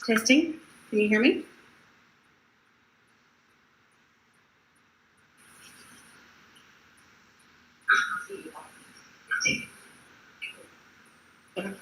Testing. Can you hear me? Okay.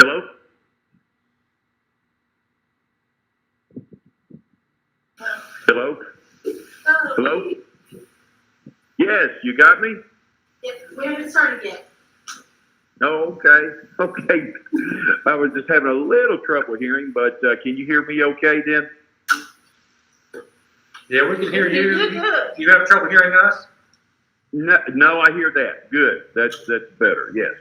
Hello? Hello? Hello? Yes, you got me? We haven't started yet. Oh, okay. Okay. I was just having a little trouble hearing, but can you hear me okay then? Yeah, we can hear you. You're good. You have trouble hearing us? No, no, I hear that. Good. That's better. Yes.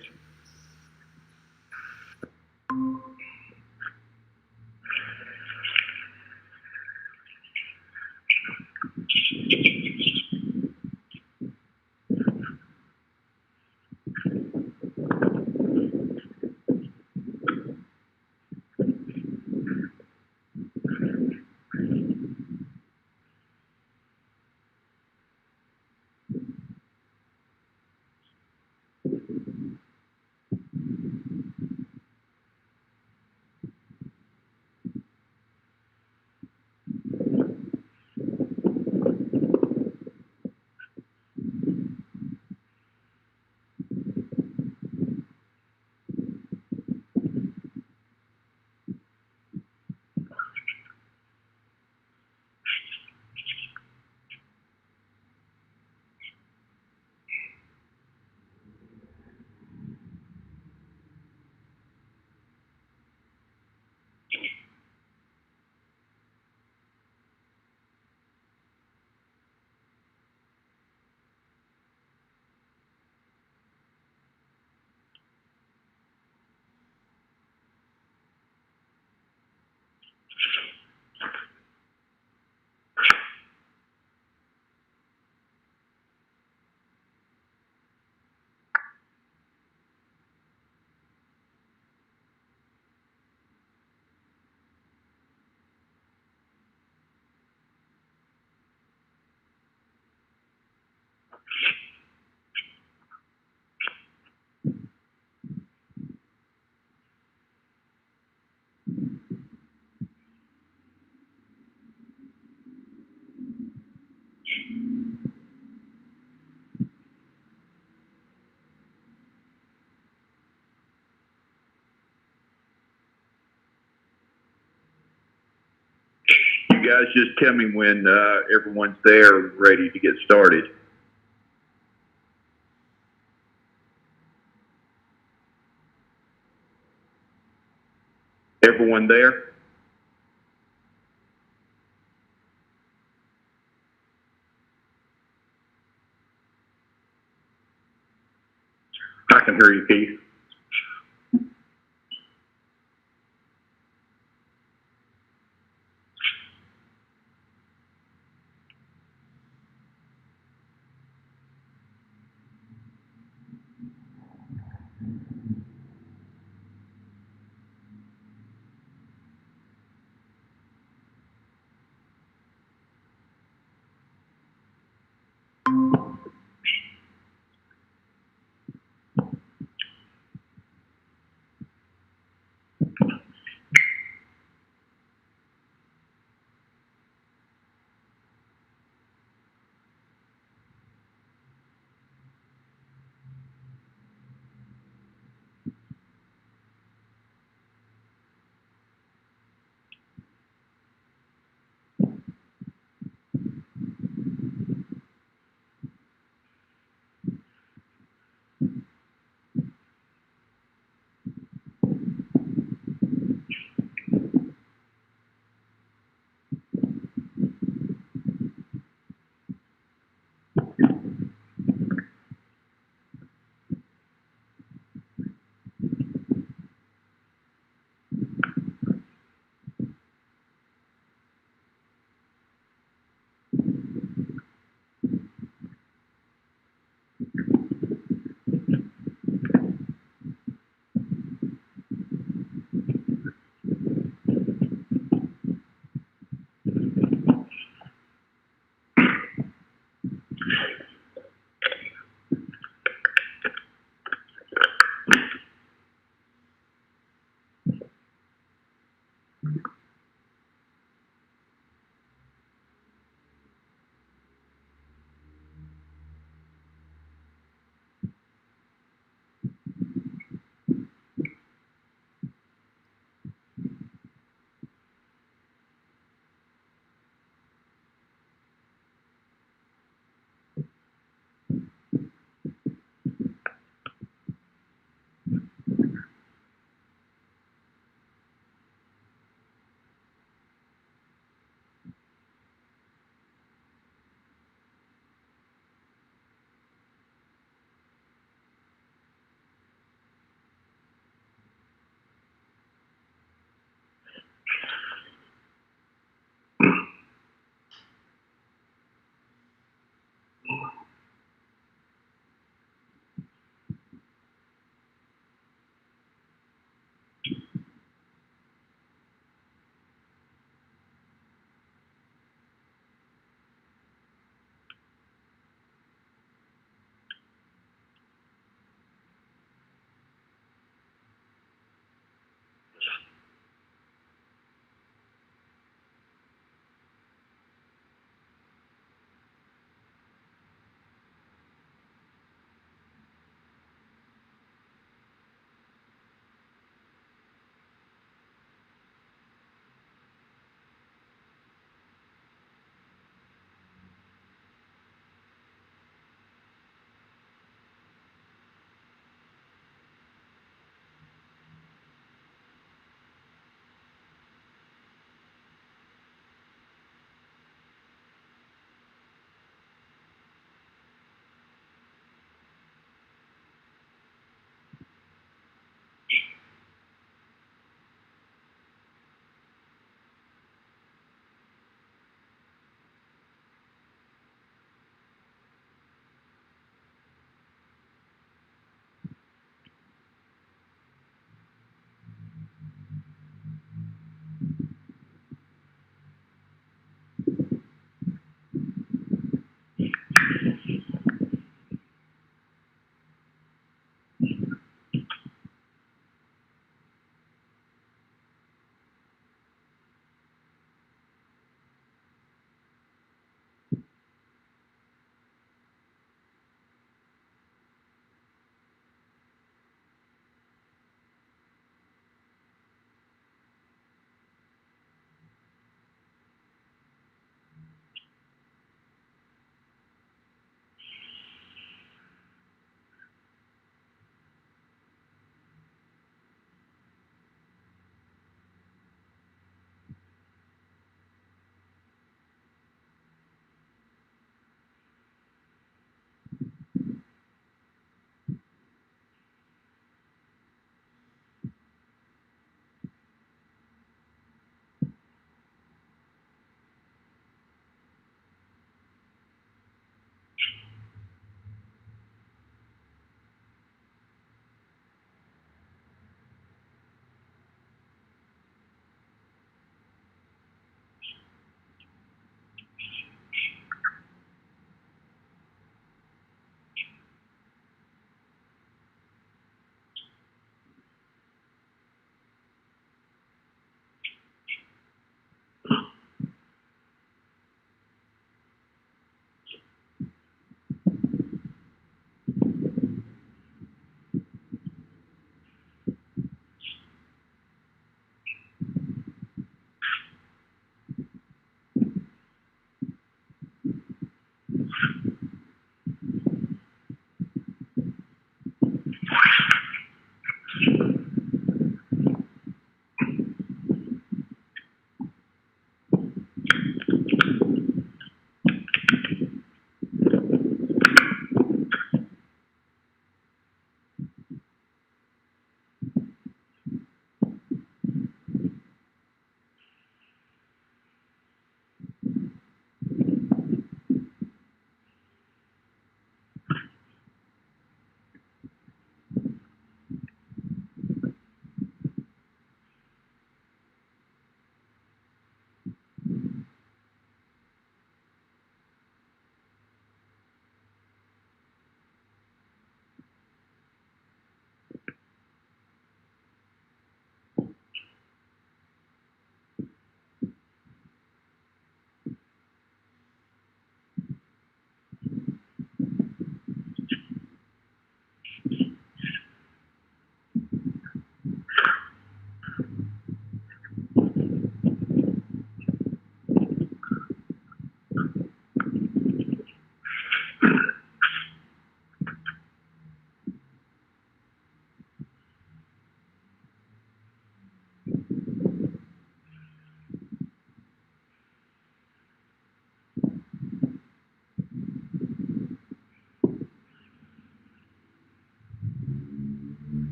You guys just tell me when everyone's there, ready to get started. Everyone there? I can hear you, Keith.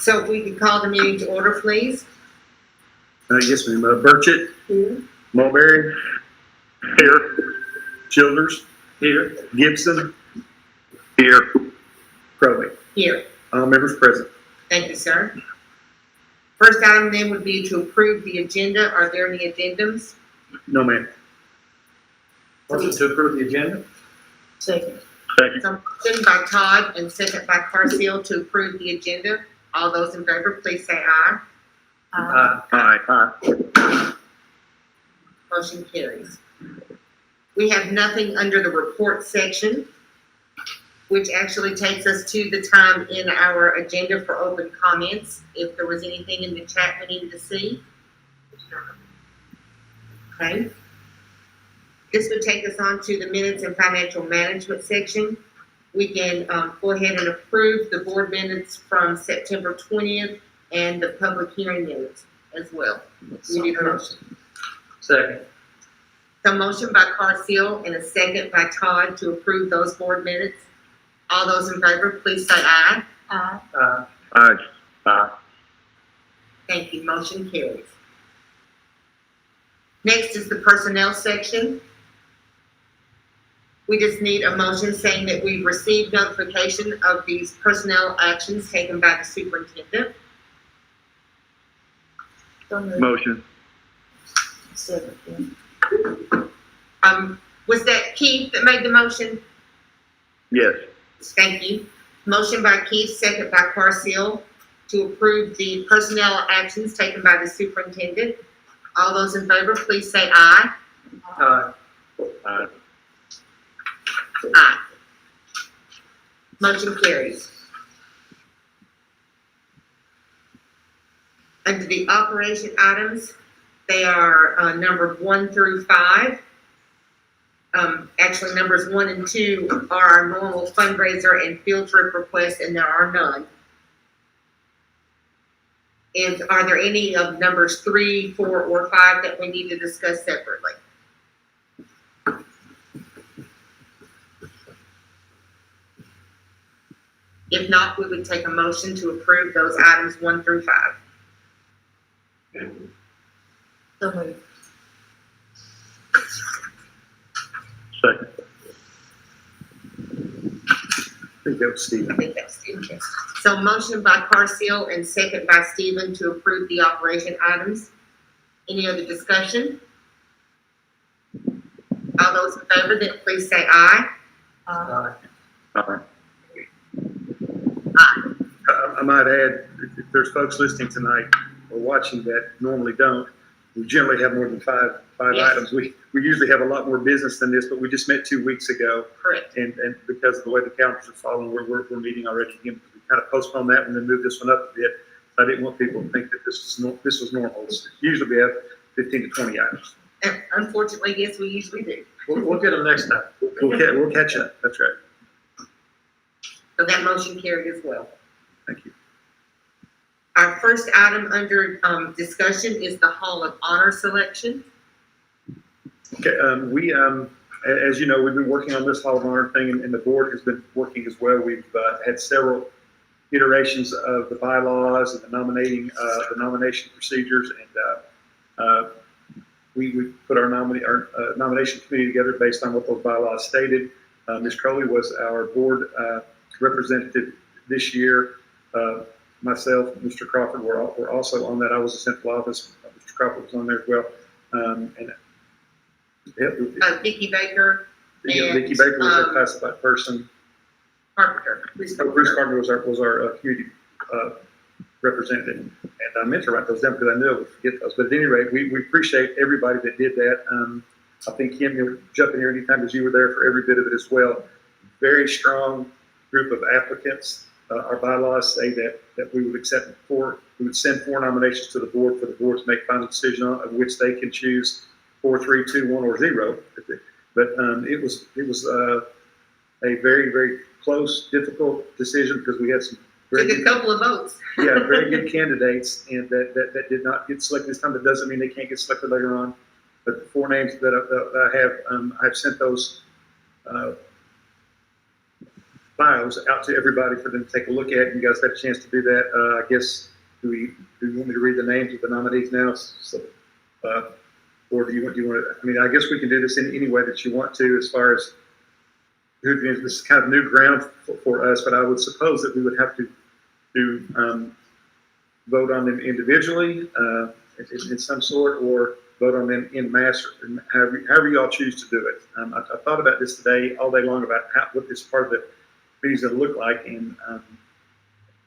So if we could call the meeting to order, please. Yes, ma'am. Burchett. Here. Mulberry. Here. Childers. Here. Gibson. Here. Crowley. Here. All members present. Thank you, sir. First item then would be to approve the agenda. Are there any addendums? No, ma'am. Motion to approve the agenda. Second. Second. So motion by Todd and second by Carseal to approve the agenda. All those in favor, please say aye. Aye. Motion carries. We have nothing under the report section, which actually takes us to the time in our agenda for open comments. If there was anything in the chat we needed to see. Okay. This would take us on to the minutes and financial management section. We can go ahead and approve the board minutes from September 20th and the public hearing minutes as well. We need a motion. Second. So motion by Carseal and a second by Todd to approve those board minutes. All those in favor, please say aye. Aye. Thank you. Motion carries. Next is the personnel section. We just need a motion saying that we've received notification of these personnel actions taken by the superintendent. Motion. Was that Keith that made the motion? Yes. Thank you. Motion by Keith, second by Carseal to approve the personnel actions taken by the superintendent. All those in favor, please say aye. Aye. Aye. Aye. Motion carries. Under the operation items, they are numbered 1 through 5. Actually, numbers 1 and 2 are our normal fundraiser and field trip requests, and there are none. Are there any of numbers 3, 4, or 5 that we need to discuss separately? If not, we would take a motion to approve those items 1 through 5. So moved. Second. I think that was Steve. I think that's Stephen. So motion by Carseal and second by Stephen to approve the operation items. Any other discussion? All those in favor, then please say aye. Aye. Aye. Aye. I might add, if there's folks listening tonight or watching that normally don't, we generally have more than five Yes. items. We usually have a lot more business than this, but we just met 2 weeks ago. Correct. And because of the way the calendars are falling, we're meeting already again. We kind of postponed that and then moved this one up a bit. I didn't want people to think that this was normal. Usually we have 15 to 20 items. And unfortunately, yes, we usually do. We'll get them next time. We'll catch up. That's right. So that motion carried as well. Thank you. Our first item under discussion is the Hall of Honor selection. Okay, as you know, we've been working on this Hall of Honor thing, and the board has been working as well. We've had several iterations of the bylaws and the nomination procedures, and we put our nomination committee together based on what those bylaws stated. Ms. Crowley was our board representative this year. Myself, Mr. Crawford were also on that. I was a central office. Mr. Crawford was on there as well. Vicki Baker. Vicki Baker was our classified person. Carpenter. Bruce Carpenter was our community representative. And I meant to write those down because I knew I would forget those. But at any rate, we appreciate everybody that did that. I think Kim, you'll jump in here anytime because you were there for every bit of it as well. Very strong group of applicants. Our bylaws say that we would we would send 4 nominations to the board for the board to make final decision on, of which they can choose 4, 3, 2, 1, or 0. But it was a very, very close, difficult decision because we had some Took a couple of votes. very good candidates, and that did not get selected this time. That doesn't mean they can't get selected later on. But the 4 names that I have, I've sent those bios out to everybody for them to take a look at. You guys had a chance to do that. I guess, do you want me to read the names of the nominees now? So, or do you want to, I mean, I guess we can do this in any way that you want to, as far as this is kind of new ground for us, but I would suppose that we would have to vote on them individually in some sort, or vote on them in mass, or however you all choose to do it. I thought about this today all day long about what this part of the meeting is going to look like, and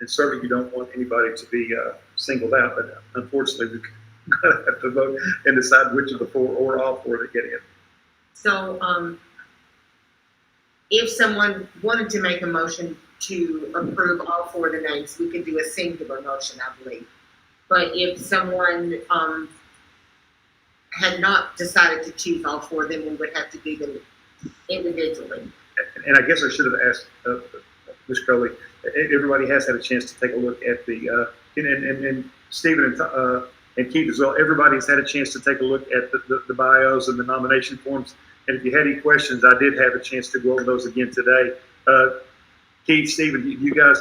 certainly you don't want anybody to be singled out, but unfortunately we're going to have to vote and decide which of the four or all four that get in. So, if someone wanted to make a motion to approve all four of the names, we could do a singular motion, I believe. But if someone had not decided to choose all four, then we would have to do them individually. And I guess I should have asked Ms. Crowley. Everybody has had a chance to take a look at the and Stephen and Keith as well. Everybody's had a chance to take a look at the bios and the nomination forms. And if you had any questions, I did have a chance to go over those again today. Keith, Stephen, you guys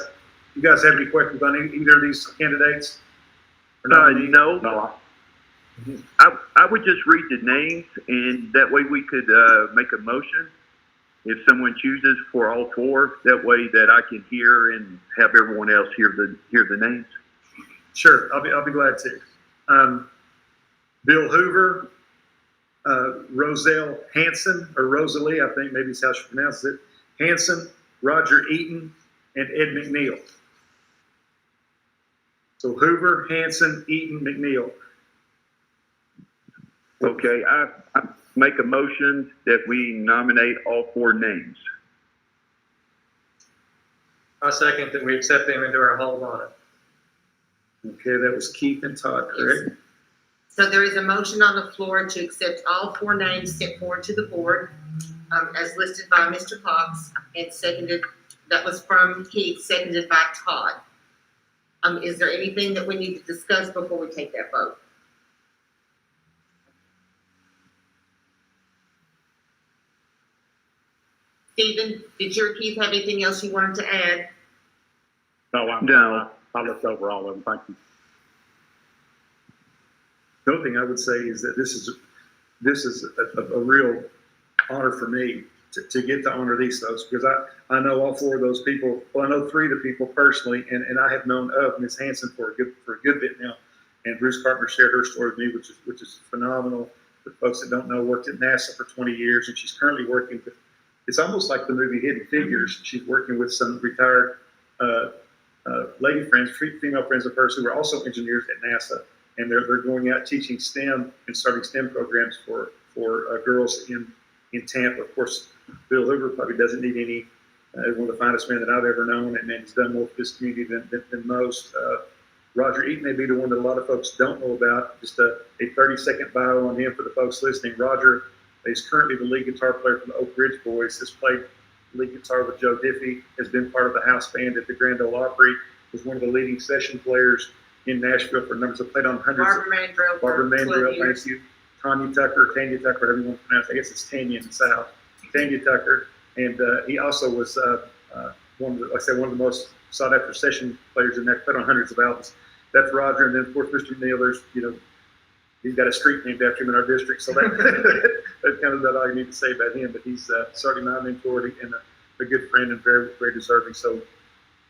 have any questions on either of these candidates? No. I would just read the names, and that way we could make a motion if someone chooses for all four. That way that I can hear and have everyone else hear the names. Sure, I'll be glad to. Bill Hoover, Roselle Hanson, or Rosalie, I think maybe is how she pronounces it. Hanson, Roger Eaton, and Ed McNeil. So Hoover, Hanson, Eaton, McNeil. Okay, I make a motion that we nominate all four names. I second that we accept them into our hold on it. Okay, that was Keith and Todd, correct? So there is a motion on the floor to accept all four names sent forward to the board, as listed by Mr. Cox, and seconded, that was from Keith, seconded by Todd. Is there anything that we need to discuss before we take that vote? Stephen, did you or Keith have anything else you wanted to add? No. I looked over all of them. Thank you. The only thing I would say is that this is a real honor for me to get to honor these folks, because I know all four of those people. Well, I know three of the people personally, and I have known of Ms. Hanson for a good bit now. And Bruce Carpenter shared her story with me, which is phenomenal. For folks that don't know, worked at NASA for 20 years, and she's currently working with. It's almost like the movie Hidden Figures. She's working with some retired lady friends, female friends of hers who are also engineers at NASA, and they're going out teaching STEM and starting STEM programs for girls in Tampa. Of course, Bill Hoover probably doesn't need any. One of the finest men that I've ever known, and he's done more for this community than most. Roger Eaton may be the one that a lot of folks don't know about. Just a 30-second bio on him for the folks listening. Roger is currently the lead guitar player for the Oak Ridge Boys. Has played lead guitar with Joe Diffie. Has been part of the house band at the Grand Ole Opry. Was one of the leading session players in Nashville for numbers. Have played on hundreds. Barbara Mandrell, thank you. Tanya Tucker, however you want to pronounce it. I guess it's Tanya in the South. Tanya Tucker, and he also was one of the most sought after session players in that. Played on hundreds of albums. That's Roger, and then of course Mr. Neal. There's he's got a street named after him in our district, so that's kind of all you need to say about him. But he's certainly my mentor and a good friend and very, very deserving. So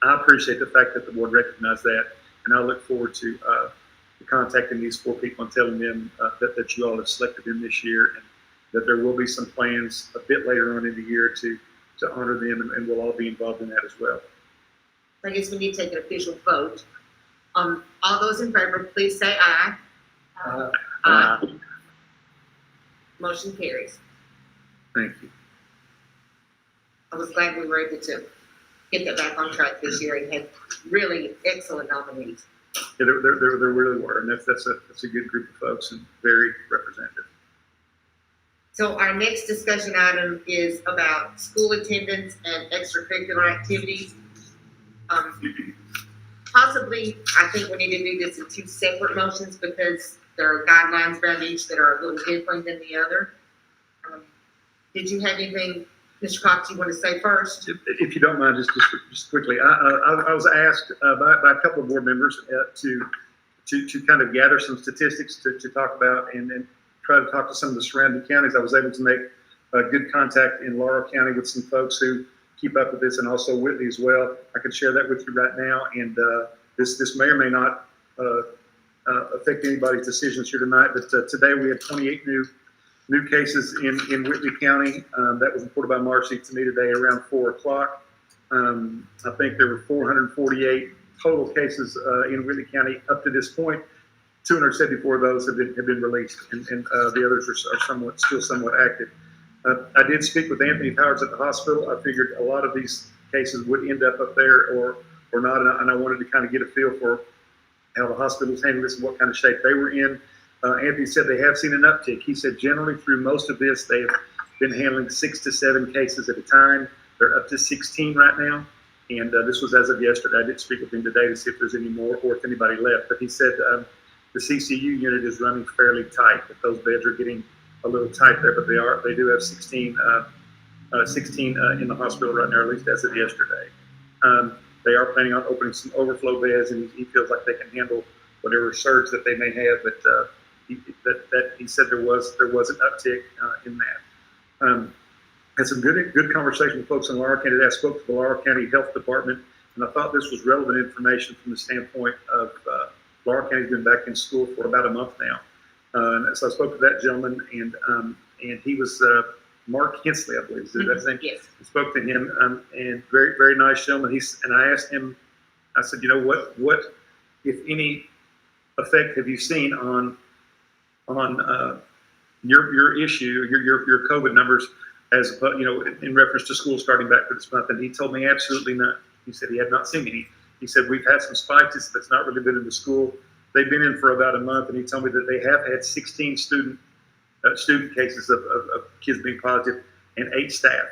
I appreciate the fact that the board recognized that, and I look forward to contacting these four people and telling them that you all have selected them this year, and that there will be some plans a bit later on in the year to honor them, and we'll all be involved in that as well. I guess we need to take an official vote. All those in favor, please say aye. Aye. Motion carries. Thank you. I was glad we were able to get that back on track this year and had really excellent nominees. Yeah, there really were, and that's a good group of folks and very representative. So our next discussion item is about school attendance and extracurricular activities. Possibly, I think we need to do this in two separate motions because there are guidelines around each that are a little different than the other. Did you have anything Mr. Cox, you want to say first? If you don't mind, just quickly, I was asked by a couple of board members to kind of gather some statistics to talk about and try to talk to some of the surrounding counties. I was able to make good contact in Laurel County with some folks who keep up with this, and also Whitley as well. I can share that with you right now, and this may or may not affect anybody's decisions here tonight. But today we had 28 new cases in Whitley County. That was reported by Marcy to me today around 4 o'clock. I think there were 448 total cases in Whitley County up to this point. 274 of those have been released, and the others are still somewhat active. I did speak with Anthony Powers at the hospital. I figured a lot of these cases would end up there or not, and I wanted to kind of get a feel for how the hospitals handle this and what kind of shape they were in. Anthony said they have seen an uptick. He said generally through most of this, they've been handling 6 to 7 cases at a time. They're up to 16 right now, and this was as of yesterday. I did speak with him today to see if there's any more or if anybody left, but he said the CCU unit is running fairly tight, that those beds are getting a little tight there, but they do have 16 in the hospital right now, at least as of yesterday. They are planning on opening some overflow beds, and he feels like they can handle whatever surge that they may have. But he said there was an uptick in that. Had some good conversation with folks in Laurel County. I spoke to the Laurel County Health Department, and I thought this was relevant information from the standpoint of Laurel County's been back in school for about a month now. And so I spoke to that gentleman, and he was Mark Hensley, I believe. Is that his name? Yes. I spoke to him, and very, very nice gentleman. And I asked him, I said, you know, what, if any, effect have you seen on your issue, your COVID numbers, as you know, in reference to school starting back for this month? And he told me absolutely none. He said he had not seen any. He said we've had some spikes that's not really been in the school. They've been in for about a month, and he told me that they have had 16 student cases of kids being positive and 8 staff.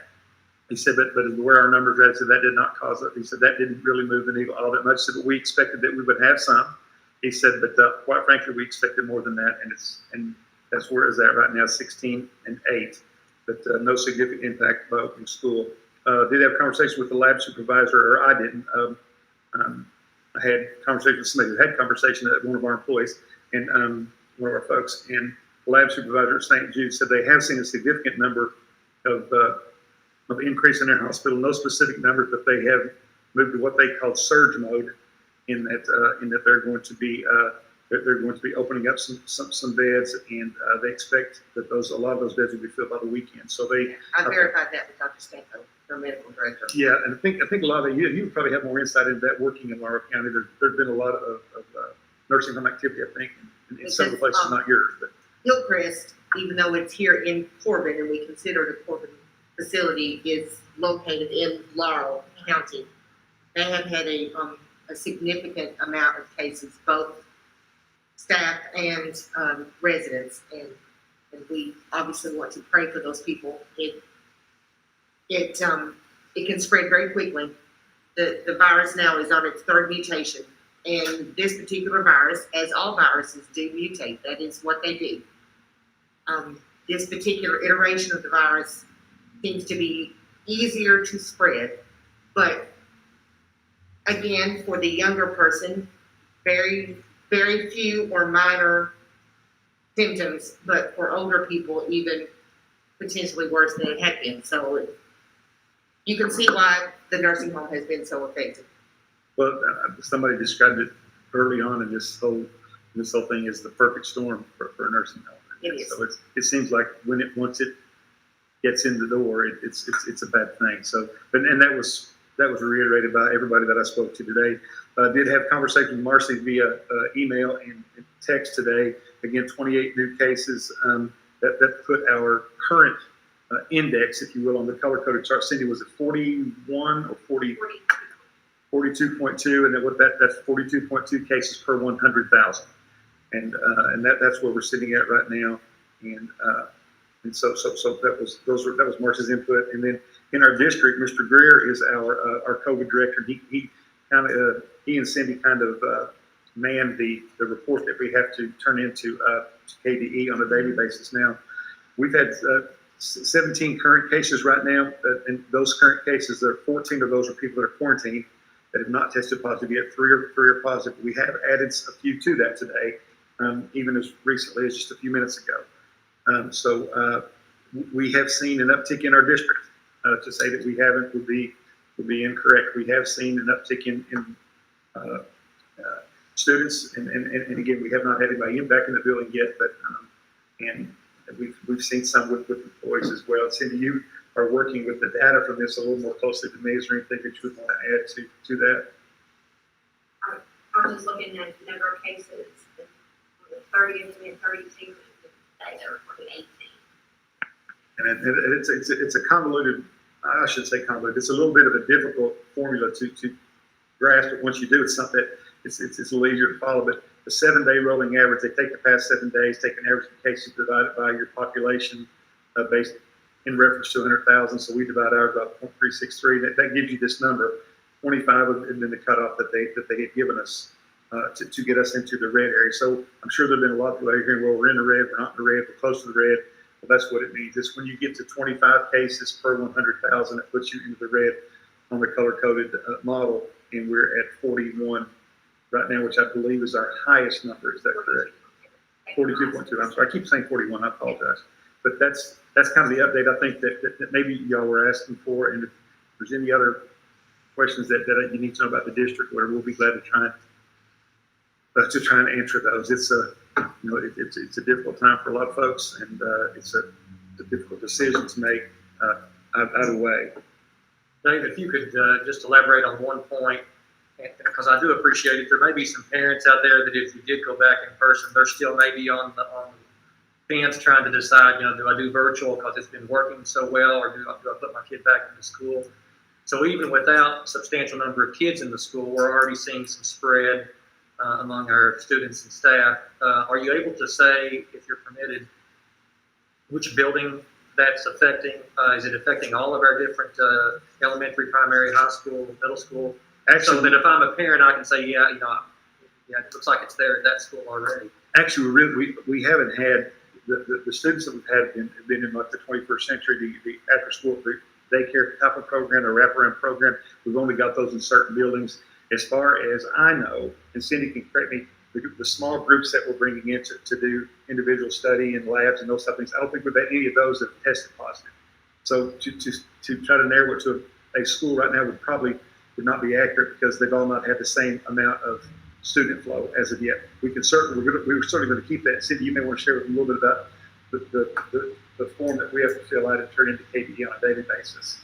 He said, but where our numbers are at, so that did not cause it. He said that didn't really move the needle all that much. So we expected that we would have some. He said, but quite frankly, we expected more than that, and that's where it's at right now, 16 and 8. But no significant impact by opening school. Did have a conversation with the lab supervisor, or I didn't. I had conversation with somebody who had conversation with one of our employees and one of our folks, and the lab supervisor at St. Jude said they have seen a significant number of increase in their hospital. No specific numbers, but they have moved to what they call surge mode, in that they're going to be opening up some beds, and they expect that a lot of those beds will be filled by the weekend. So I verified that with Dr. Stanko, their medical director. Yeah, and I think a lot of you probably have more insight into that working in Laurel County. There's been a lot of nursing home activity, I think, in some of the places, not yours, but Hillcrest, even though it's here in Corbin and we consider the Corbin facility is located in Laurel County, they have had a significant amount of cases, both staff and residents, and we obviously want to pray for those people. It can spread very quickly. The virus now is on its 3rd mutation, and this particular virus, as all viruses do, mutate. That is what they do. This particular iteration of the virus seems to be easier to spread, but again, for the younger person, very, very few or minor symptoms, but for older people, even potentially worse than it had been. So you can see why the nursing home has been so effective. well, somebody described it early on in this whole thing as the perfect storm for a nursing home. It is. So it seems like once it gets in the door, it's a bad thing. So, and that was reiterated by everybody that I spoke to today. Did have conversation with Marcy via email and text today. Again, 28 new cases. That put our current index, if you will, on the color-coded chart. Cindy, was it 41 or 40? 42.2, and that's 42.2 cases per 100,000, and that's where we're sitting at right now. And so that was Marcy's input. And then in our district, Mr. Greer is our COVID director. He and Cindy kind of man the report that we have to turn into KDE on a daily basis now. We've had 17 current cases right now, and those current cases, there are 14 of those are people that are quarantined that have not tested positive yet. Three are positive. We have added a few to that today, even as recently as just a few minutes ago. So we have seen an uptick in our district. To say that we haven't would be incorrect. We have seen an uptick in students, and again, we have not had anybody back in the building yet, but and we've seen some with employees as well. Cindy, you are working with the data from this a little more closely than me. Is there anything that you would want to add to that? I'm just looking at the number of cases, on the 30th, we had 32, today there were 18. And it's a convoluted, I should say convoluted, it's a little bit of a difficult formula to grasp, but once you do, it's something that it's a little easier to follow. But the 7-day rolling average, they take the past 7 days, take an average of cases divided by your population based in reference to 100,000. So we divide ours by 0.363. That gives you this number. 25 and then the cutoff that they had given us to get us into the red area. So I'm sure there've been a lot of people out here, well, we're in the red, we're not in the red, we're close to the red. Well, that's what it means. It's when you get to 25 cases per 100,000, it puts you into the red on the color-coded model, and we're at 41 right now, which I believe is our highest number. Is that correct? 42.2. I'm sorry, I keep saying 41. I apologize. But that's kind of the update I think that maybe y'all were asking for. And if there's any other questions that you need to know about the district, whatever, we'll be glad to try and answer those. It's it's a difficult time for a lot of folks, and it's a difficult decision to make either way. Dave, if you could just elaborate on one point, because I do appreciate it. There may be some parents out there that if you did go back in person, they're still maybe on the fence trying to decide, do I do virtual because it's been working so well, or do I put my kid back into school? So even without a substantial number of kids in the school, we're already seeing some spread among our students and staff. Are you able to say, if you're permitted, which building that's affecting? Is it affecting all of our different elementary, primary, high school, middle school? Actually, So that if I'm a parent, I can say, yeah, it looks like it's there at that school already. actually, we haven't had the students that we've had have been in like the 21st century, the after school daycare type of program, or wraparound program. We've only got those in certain buildings. As far as I know, and Cindy can correct me, the small groups that we're bringing in to do individual study and labs and those type of things, I don't think we've had any of those that have tested positive. So to try to narrow it to a school right now would not be accurate, because they've all not had the same amount of student flow as of yet. We're certainly going to keep that. Cindy, you may want to share with them a little bit about the form that we have to fill out and turn into KBD on a daily basis.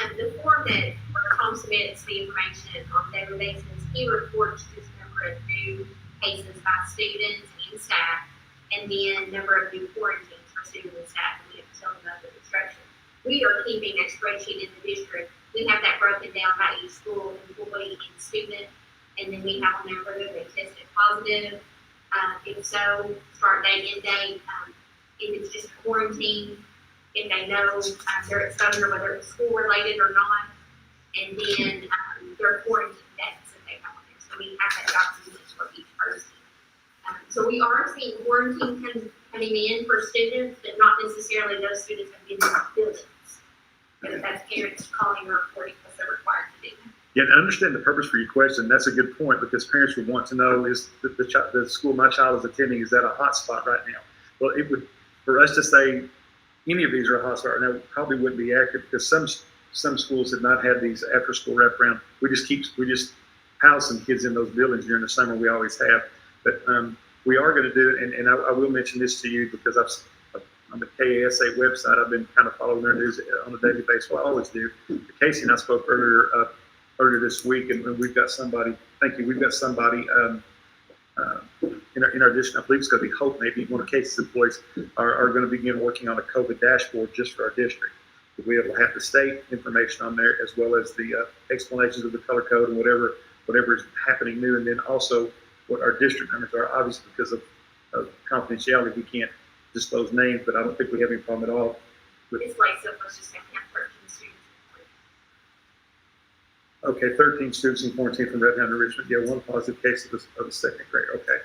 And the form that Tom submits the information on a daily basis, he reports just number of new cases by students and staff, and then number of new quarantines for students and staff, and we have to tell them about the instruction. We are keeping that spreadsheet in the district. We have that broken down by each school, employee, and student, and then we have on there whether they tested positive, if so, start date, end date, if it's just quarantine, if they know their exposure, whether it's school related or not, and then their quarantine dates that they have on there. So we have that document for each person. So we are seeing quarantine coming in for students, but not necessarily those students have been in the buildings. But that's parents calling and reporting because they're required to do that. Yeah, I understand the purpose for your question. That's a good point, because parents would want to know, is the school my child is attending, is that a hot spot right now? Well, it would, for us to say any of these are a hot spot right now, probably wouldn't be accurate, because some schools have not had these after school wraparound. We just house some kids in those buildings during the summer. We always have, but we are going to do it. And I will mention this to you, because on the KASA website, I've been kind of following their news on a daily basis. Well, I always do. Casey and I spoke earlier this week, and we've got somebody. Thank you. We've got somebody in our district. I believe it's going to be Hope. Maybe one of Casey's employees are going to begin working on a COVID dashboard just for our district. We will have the state information on there, as well as the explanations of the color code and whatever is happening new, and then also what our district numbers are. Obviously, because of confidentiality, we can't disclose names, but I don't think we have any problem at all. It's like, so let's just say we have 13 students. Okay, 13 students in quarantine from Red Mountain to Richmond. Yeah, one positive case of the second grade. Okay.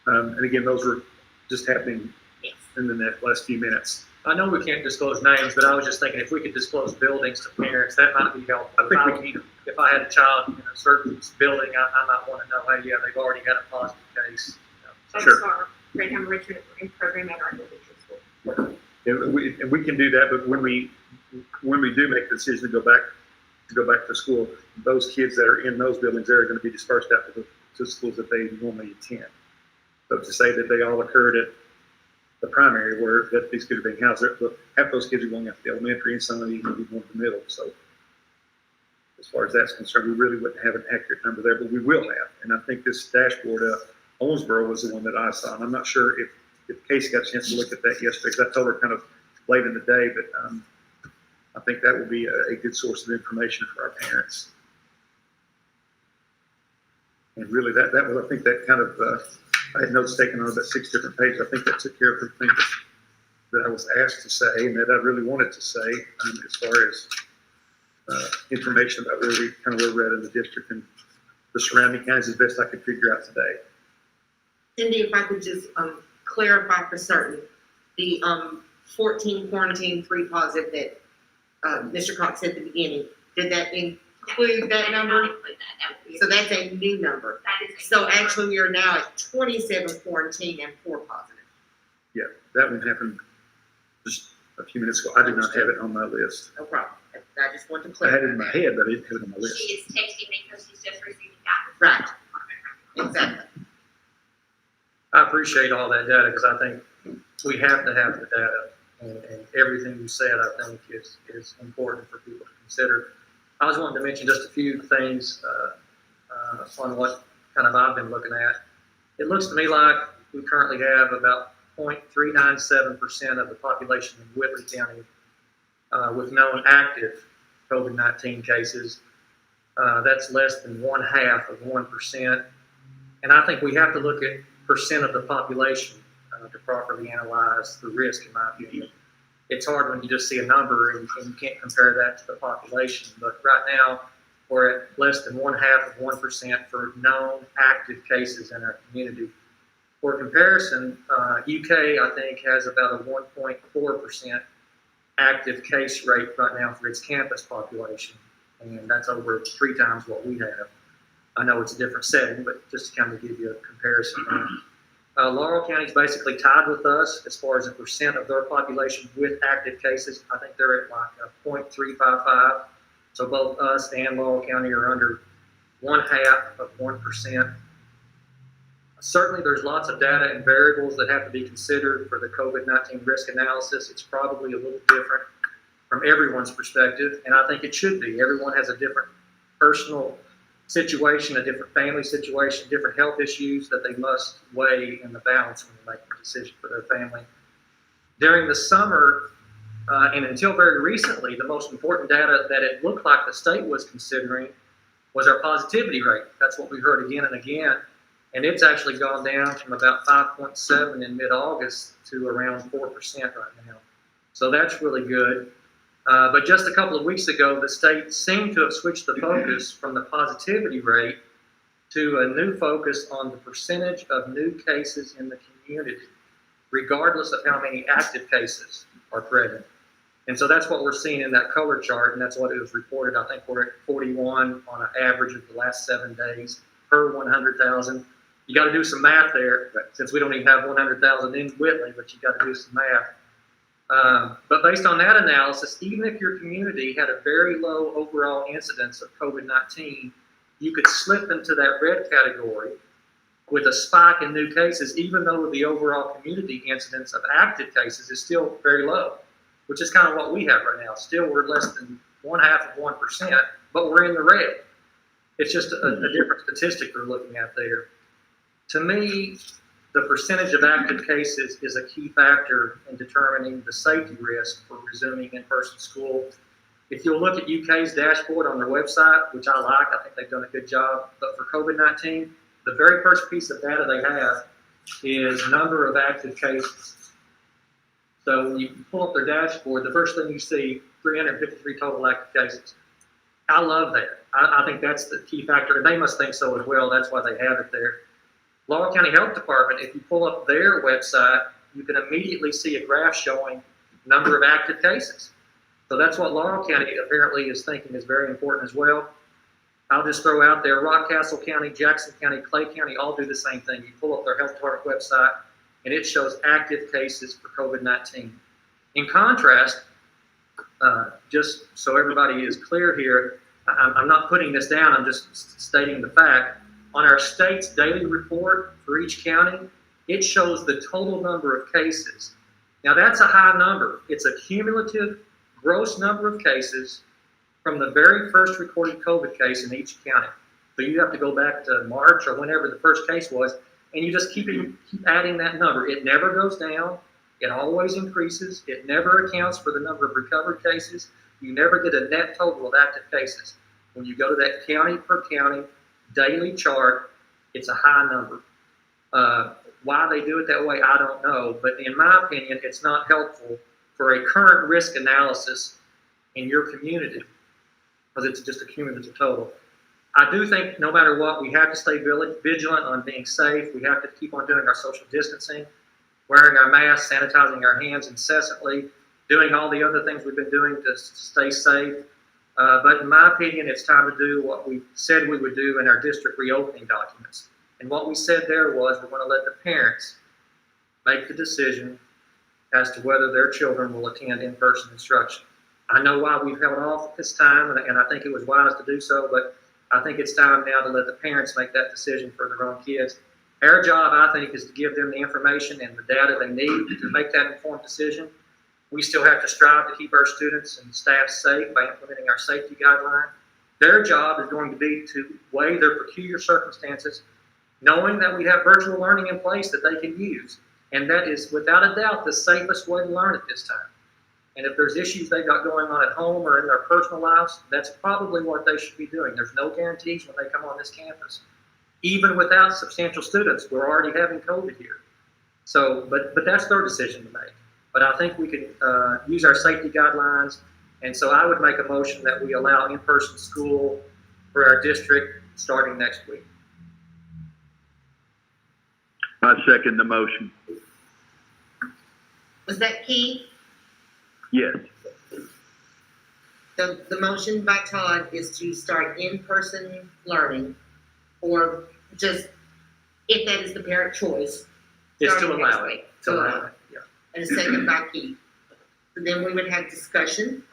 And again, those were just happening Yes. in the last few minutes. I know we can't disclose names, but I was just thinking if we could disclose buildings to parents, that might be helpful. If I had a child in a certain building, I might want to know, hey, yeah, they've already got a positive case. That's Sure. our Red Hammer Richard program at our elementary school. And we can do that, but when we do make the decision to go back to school, those kids that are in those buildings, they're going to be dispersed out to the schools that they normally attend. So to say that they all occurred at the primary where that these kids are being housed, half those kids are going out to the elementary and some of them even going to the middle. So as far as that's concerned, we really wouldn't have an accurate number there, but we will have. And I think this dashboard, Owensboro was the one that I saw, and I'm not sure if Casey got a chance to look at that yesterday, because I told her kind of late in the day, but I think that will be a good source of information for our parents. And really, that was, I think that kind of, I had notes taken on about 6 different pages. I think that took care of the things that I was asked to say and that I really wanted to say as far as information about where we're at in the district and the surrounding counties as best I could figure out today. Cindy, if I could just clarify for certain, the 14 quarantine, 3 positive that Mr. Cox said at the beginning, did that include that number? Include that. That would be So that's a new number. that is a So number. actually, we are now at 27 quarantine and 4 positive. Yeah, that one happened just a few minutes ago. I did not have it on my list. No problem. I just want to I had clarify. it in my that. head, but I didn't have it on my list. She is texting me because she's just receiving guidance. Right. Exactly. I appreciate all that data because I think we have to have the data, and everything you said, I think, is important for people to consider. I was wanting to mention just a few things on what kind of I've been looking at. It looks to me like we currently have about 0.397% of the population in Whitley County with known active COVID-19 cases. That's less than 1/2 of 1%. And I think we have to look at percent of the population to properly analyze the risk, in my opinion. It's hard when you just see a number and you can't compare that to the population. But right now, we're at less than 1/2 of 1% for known active cases in our community. For comparison, UK, I think, has about a 1.4% active case rate right now for its campus population. And that's over 3 times what we have. I know it's a different setting, but just to kind of give you a comparison. Laurel County is basically tied with us as far as the percent of their population with active cases. I think they're at like 0.355. So both us and Laurel County are under 1/2 of 1%. Certainly, there's lots of data and variables that have to be considered for the COVID-19 risk analysis. It's probably a little different from everyone's perspective, and I think it should be. Everyone has a different personal situation, a different family situation, different health issues that they must weigh in the balance when they make a decision for their family. During the summer, and until very recently, the most important data that it looked like the state was considering was our positivity rate. That's what we heard again and again. And it's actually gone down from about 5.7 in mid-August to around 4% right now. So that's really good. But just a couple of weeks ago, the state seemed to have switched the focus from the positivity rate to a new focus on the percentage of new cases in the community, regardless of how many active cases are present. And so that's what we're seeing in that color chart, and that's what it was reported. I think we're at 41 on an average of the last 7 days per 100,000. You got to do some math there, since we don't even have 100,000 in Whitley, but you got to do some math. But based on that analysis, even if your community had a very low overall incidence of COVID-19, you could slip into that red category with a spike in new cases, even though the overall community incidence of active cases is still very low, which is kind of what we have right now. Still, we're less than 1/2 of 1%, but we're in the red. It's just a different statistic they're looking at there. To me, the percentage of active cases is a key factor in determining the safety risk for resuming in-person school. If you'll look at UK's dashboard on their website, which I like, I think they've done a good job, but for COVID-19, the very first piece of data they have is number of active cases. So when you pull up their dashboard, the first thing you see, 353 total active cases. I love that. I think that's the key factor, and they must think so as well. That's why they have it there. Laurel County Health Department, if you pull up their website, you can immediately see a graph showing number of active cases. So that's what Laurel County apparently is thinking is very important as well. I'll just throw out there, Rockcastle County, Jackson County, Clay County all do the same thing. You pull up their health department website and it shows active cases for COVID-19. In contrast, just so everybody is clear here, I'm not putting this down, I'm just stating the fact. On our state's daily report for each county, it shows the total number of cases. Now that's a high number. It's a cumulative gross number of cases from the very first recorded COVID case in each county. So you have to go back to March or whenever the first case was, and you just keep adding that number. It never goes down. It always increases. It never accounts for the number of recovered cases. You never get a net total of active cases. When you go to that county per county daily chart, it's a high number. Why they do it that way, I don't know. But in my opinion, it's not helpful for a current risk analysis in your community because it's just a cumulative total. I do think no matter what, we have to stay vigilant on being safe. We have to keep on doing our social distancing, wearing our masks, sanitizing our hands incessantly, doing all the other things we've been doing to stay safe. But in my opinion, it's time to do what we said we would do in our district reopening documents. And what we said there was we're going to let the parents make the decision as to whether their children will attend in-person instruction. I know why we've held off at this time, and I think it was wise to do so, but I think it's time now to let the parents make that decision for their own kids. Our job, I think, is to give them the information and the data they need to make that informed decision. We still have to strive to keep our students and staff safe by implementing our safety guidelines. Their job is going to be to weigh their peculiar circumstances, knowing that we have virtual learning in place that they can use. And that is, without a doubt, the safest way to learn at this time. And if there's issues they've got going on at home or in their personal lives, that's probably what they should be doing. There's no guarantees when they come on this campus. Even without substantial students, we're already having COVID here. So, but that's their decision to make. But I think we can use our safety guidelines. And so I would make a motion that we allow in-person school for our district starting next week. I second the motion. Was that Keith? Yes. The motion by Todd is to start in-person learning, or just, if that is the parent choice. It's to starting allow next it. week. To allow it, yeah. And a second by Keith. So then we would have discussion.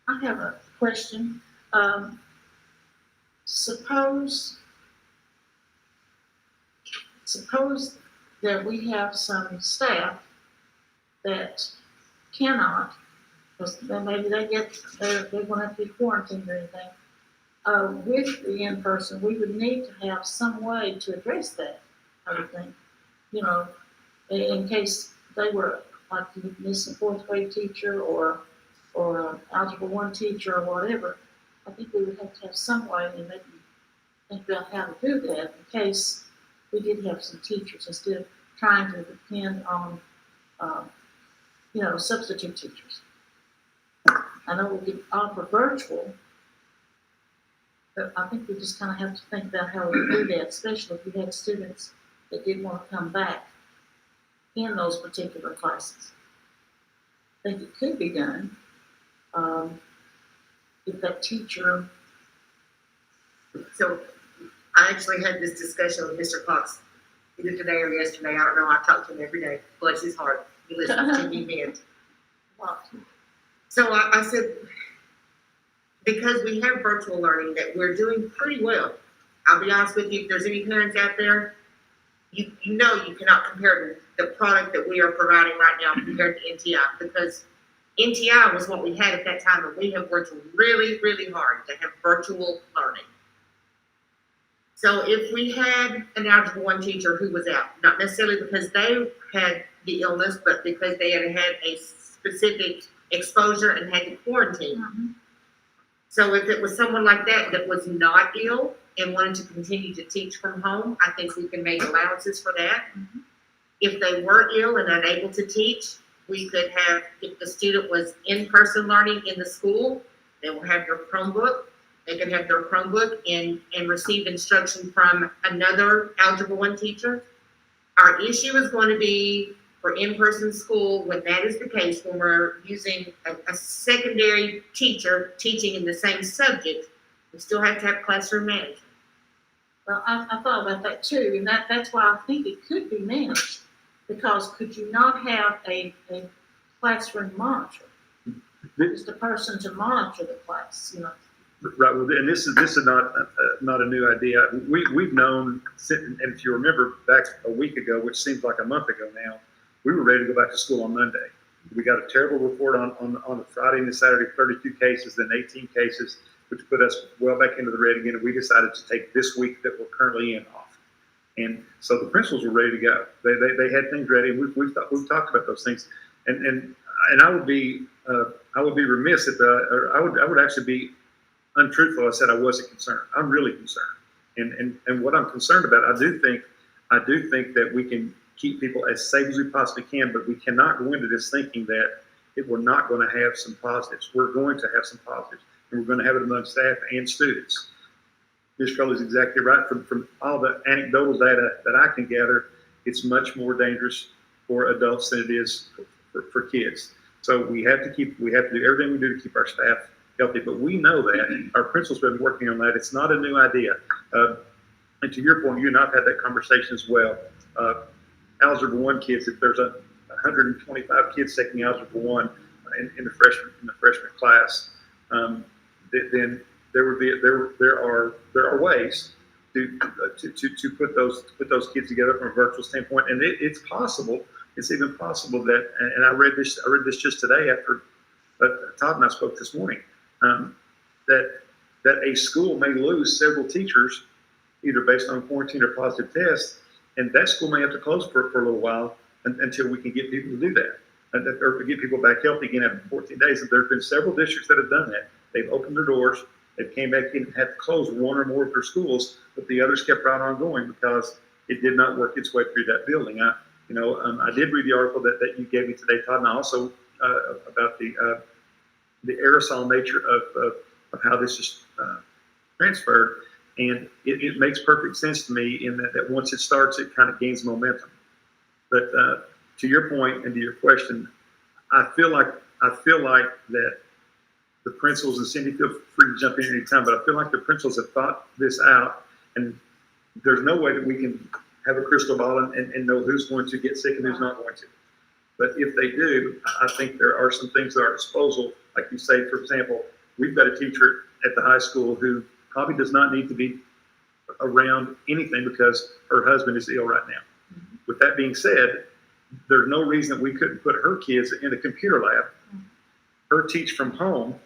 I have a question. Suppose that we have some staff that cannot, because then maybe they're going to have to be quarantined or anything. With the in-person, we would need to have some way to address that, I would think. You know, in case they were like a missing fourth grade teacher or an algebra 1 teacher or whatever. I think we would have to have some way to maybe think about how to do that in case we did have some teachers instead of trying to depend on, substitute teachers. I know we could offer virtual, but I think we just kind of have to think about how we do that, especially if we had students that did want to come back in those particular classes. I think it could be done if that teacher. So I actually had this discussion with Mr. Cox either today or yesterday. I don't know. I talk to him every day. Bless his heart. He listens to me vent. So I said, because we have virtual learning that we're doing pretty well. I'll be honest with you, if there's any parents out there, you know you cannot compare the product that we are providing right now compared to NTI, because NTI was what we had at that time, and we have worked really, really hard to have virtual learning. So if we had an algebra 1 teacher who was out, not necessarily because they had the illness, but because they had had a specific exposure and had to quarantine. Mm-hmm. So if it was someone like that that was not ill and wanted to continue to teach from home, I think we can make allowances for that. Mm-hmm. If they were ill and unable to teach, we could have, if the student was in-person learning in the school, they will have their Chromebook. They can have their Chromebook and receive instruction from another algebra 1 teacher. Our issue is going to be for in-person school, when that is the case, when we're using a secondary teacher teaching in the same subject, we still have to have classroom management. Well, I thought about that too, and that's why I think it could be managed, because could you not have a classroom monitor? Just a person to monitor the class, you know? Right, well, and this is not a new idea. We've known, and if you remember back a week ago, which seems like a month ago now, we were ready to go back to school on Monday. We got a terrible report on the Friday and the Saturday, 32 cases, then 18 cases, which put us well back into the red again, and we decided to take this week that we're currently in off. And so the principals were ready to go. They had things ready, and we've talked about those things. And I would be remiss if I would actually be untruthful. I said I wasn't concerned. I'm really concerned. And what I'm concerned about, I do think that we can keep people as safe as we possibly can, but we cannot go into this thinking that we're not going to have some positives. We're going to have some positives, and we're going to have it among staff and students. Ms. Crowley is exactly right. From all the anecdotal data that I can gather, it's much more dangerous for adults than it is for kids. So we have to do everything we do to keep our staff healthy. But we know that our principal's been working on that. It's not a new idea. And to your point, you and I've had that conversation as well. Algebra 1 kids, if there's 125 kids taking Algebra 1 in the freshman class, then there are ways to put those kids together from a virtual standpoint, and it's possible. It's even possible that, and I read this just today after Todd and I spoke this morning, that a school may lose several teachers either based on quarantine or positive tests, and that school may have to close for a little while until we can get people to do that, or to get people back healthy again after 14 days. And there have been several districts that have done that. They've opened their doors. They came back in and had to close one or more of their schools, but the others kept right on going because it did not work its way through that building. I did read the article that you gave me today, Todd, and also about the aerosol nature of how this is transferred. And it makes perfect sense to me in that once it starts, it kind of gains momentum. But to your point and to your question, I feel like that the principals, and Cindy, feel free to jump in any time, but I feel like the principals have thought this out, and there's no way that we can have a crystal ball and know who's going to get sick and who's not going to. But if they do, I think there are some things at our disposal. Like you say, for example, we've got a teacher at the high school who probably does not need to be around anything because her husband is ill right now. Mm-hmm. With that being said, there's no reason that we couldn't put her kids in a computer lab, her teach from home,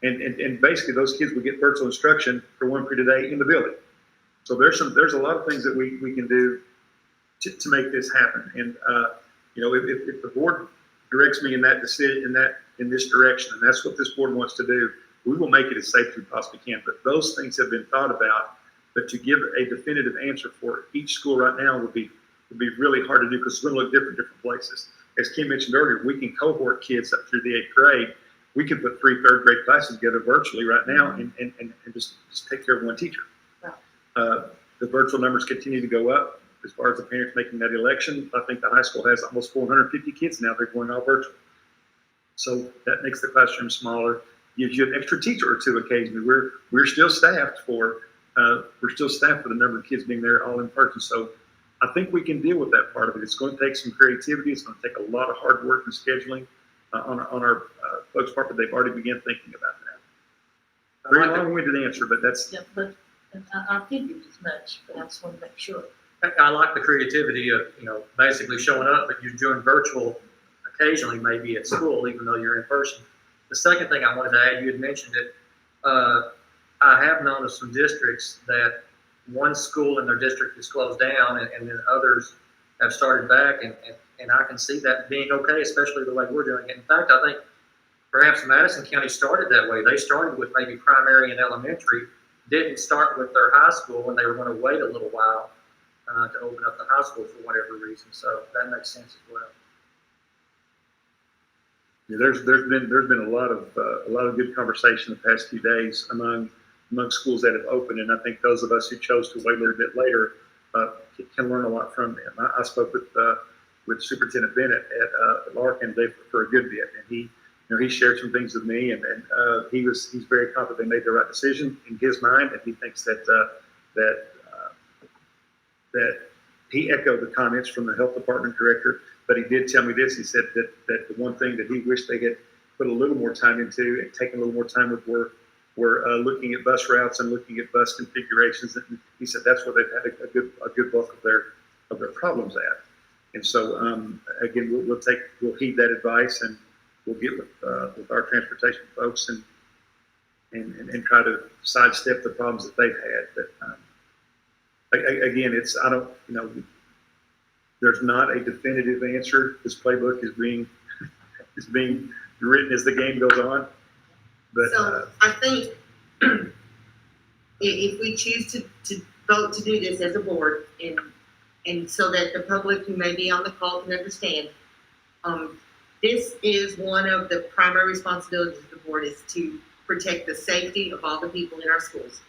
and basically those kids would get virtual instruction for 1 period a day in the building. So there's a lot of things that we can do to make this happen. And if the board directs me in this direction, and that's what this board wants to do, we will make it as safe as we possibly can. But those things have been thought about. But to give a definitive answer for each school right now would be really hard to do because it's going to look different places. As Kim mentioned earlier, we can cohort kids up through the 8th grade. We can put 3 third grade classes together virtually right now and just take care of one teacher. The virtual numbers continue to go up as far as the parents making that election. I think the high school has almost 450 kids now. They're going all virtual. So that makes the classroom smaller, gives you an extra teacher or two occasionally. We're still staffed for the number of kids being there all in person. So I think we can deal with that part of it. It's going to take some creativity. It's going to take a lot of hard work and scheduling on our folks' part, but they've already begun thinking about that. Very long-winded answer, but that's... Yeah, but I figured as much, but I just want to make sure. I like the creativity of, basically showing up, but you're doing virtual occasionally, maybe at school, even though you're in person. The second thing I wanted to add, you had mentioned it, I have known of some districts that one school in their district is closed down and then others have started back, and I can see that being okay, especially the way we're doing it. In fact, I think perhaps Madison County started that way. They started with maybe primary and elementary, didn't start with their high school, and they were going to wait a little while to open up the high school for whatever reason. So that makes sense as well. Yeah, there's been a lot of good conversation the past few days among schools that have opened, and I think those of us who chose to wait a little bit later can learn a lot from them. I spoke with with Superintendent Bennett at Larkin for a good bit, and he shared some things with me, and he's very confident they made the right decision in his mind, and he thinks that he echoed the comments from the health department director, but he did tell me this. He said that the one thing that he wished they had put a little more time into and taken a little more time with were looking at bus routes and looking at bus configurations. And he said that's where they've had a good bulk of their problems at. And so again, we'll heed that advice, and we'll get with our transportation folks and try to sidestep the problems that they've had. But again, there's not a definitive answer. This playbook is being written as the game goes on. But So I think if we choose to vote to do this as a board, and so that the public who may be on the call can understand, this is one of the primary responsibilities of the board, is to protect the safety of all the people in our schools,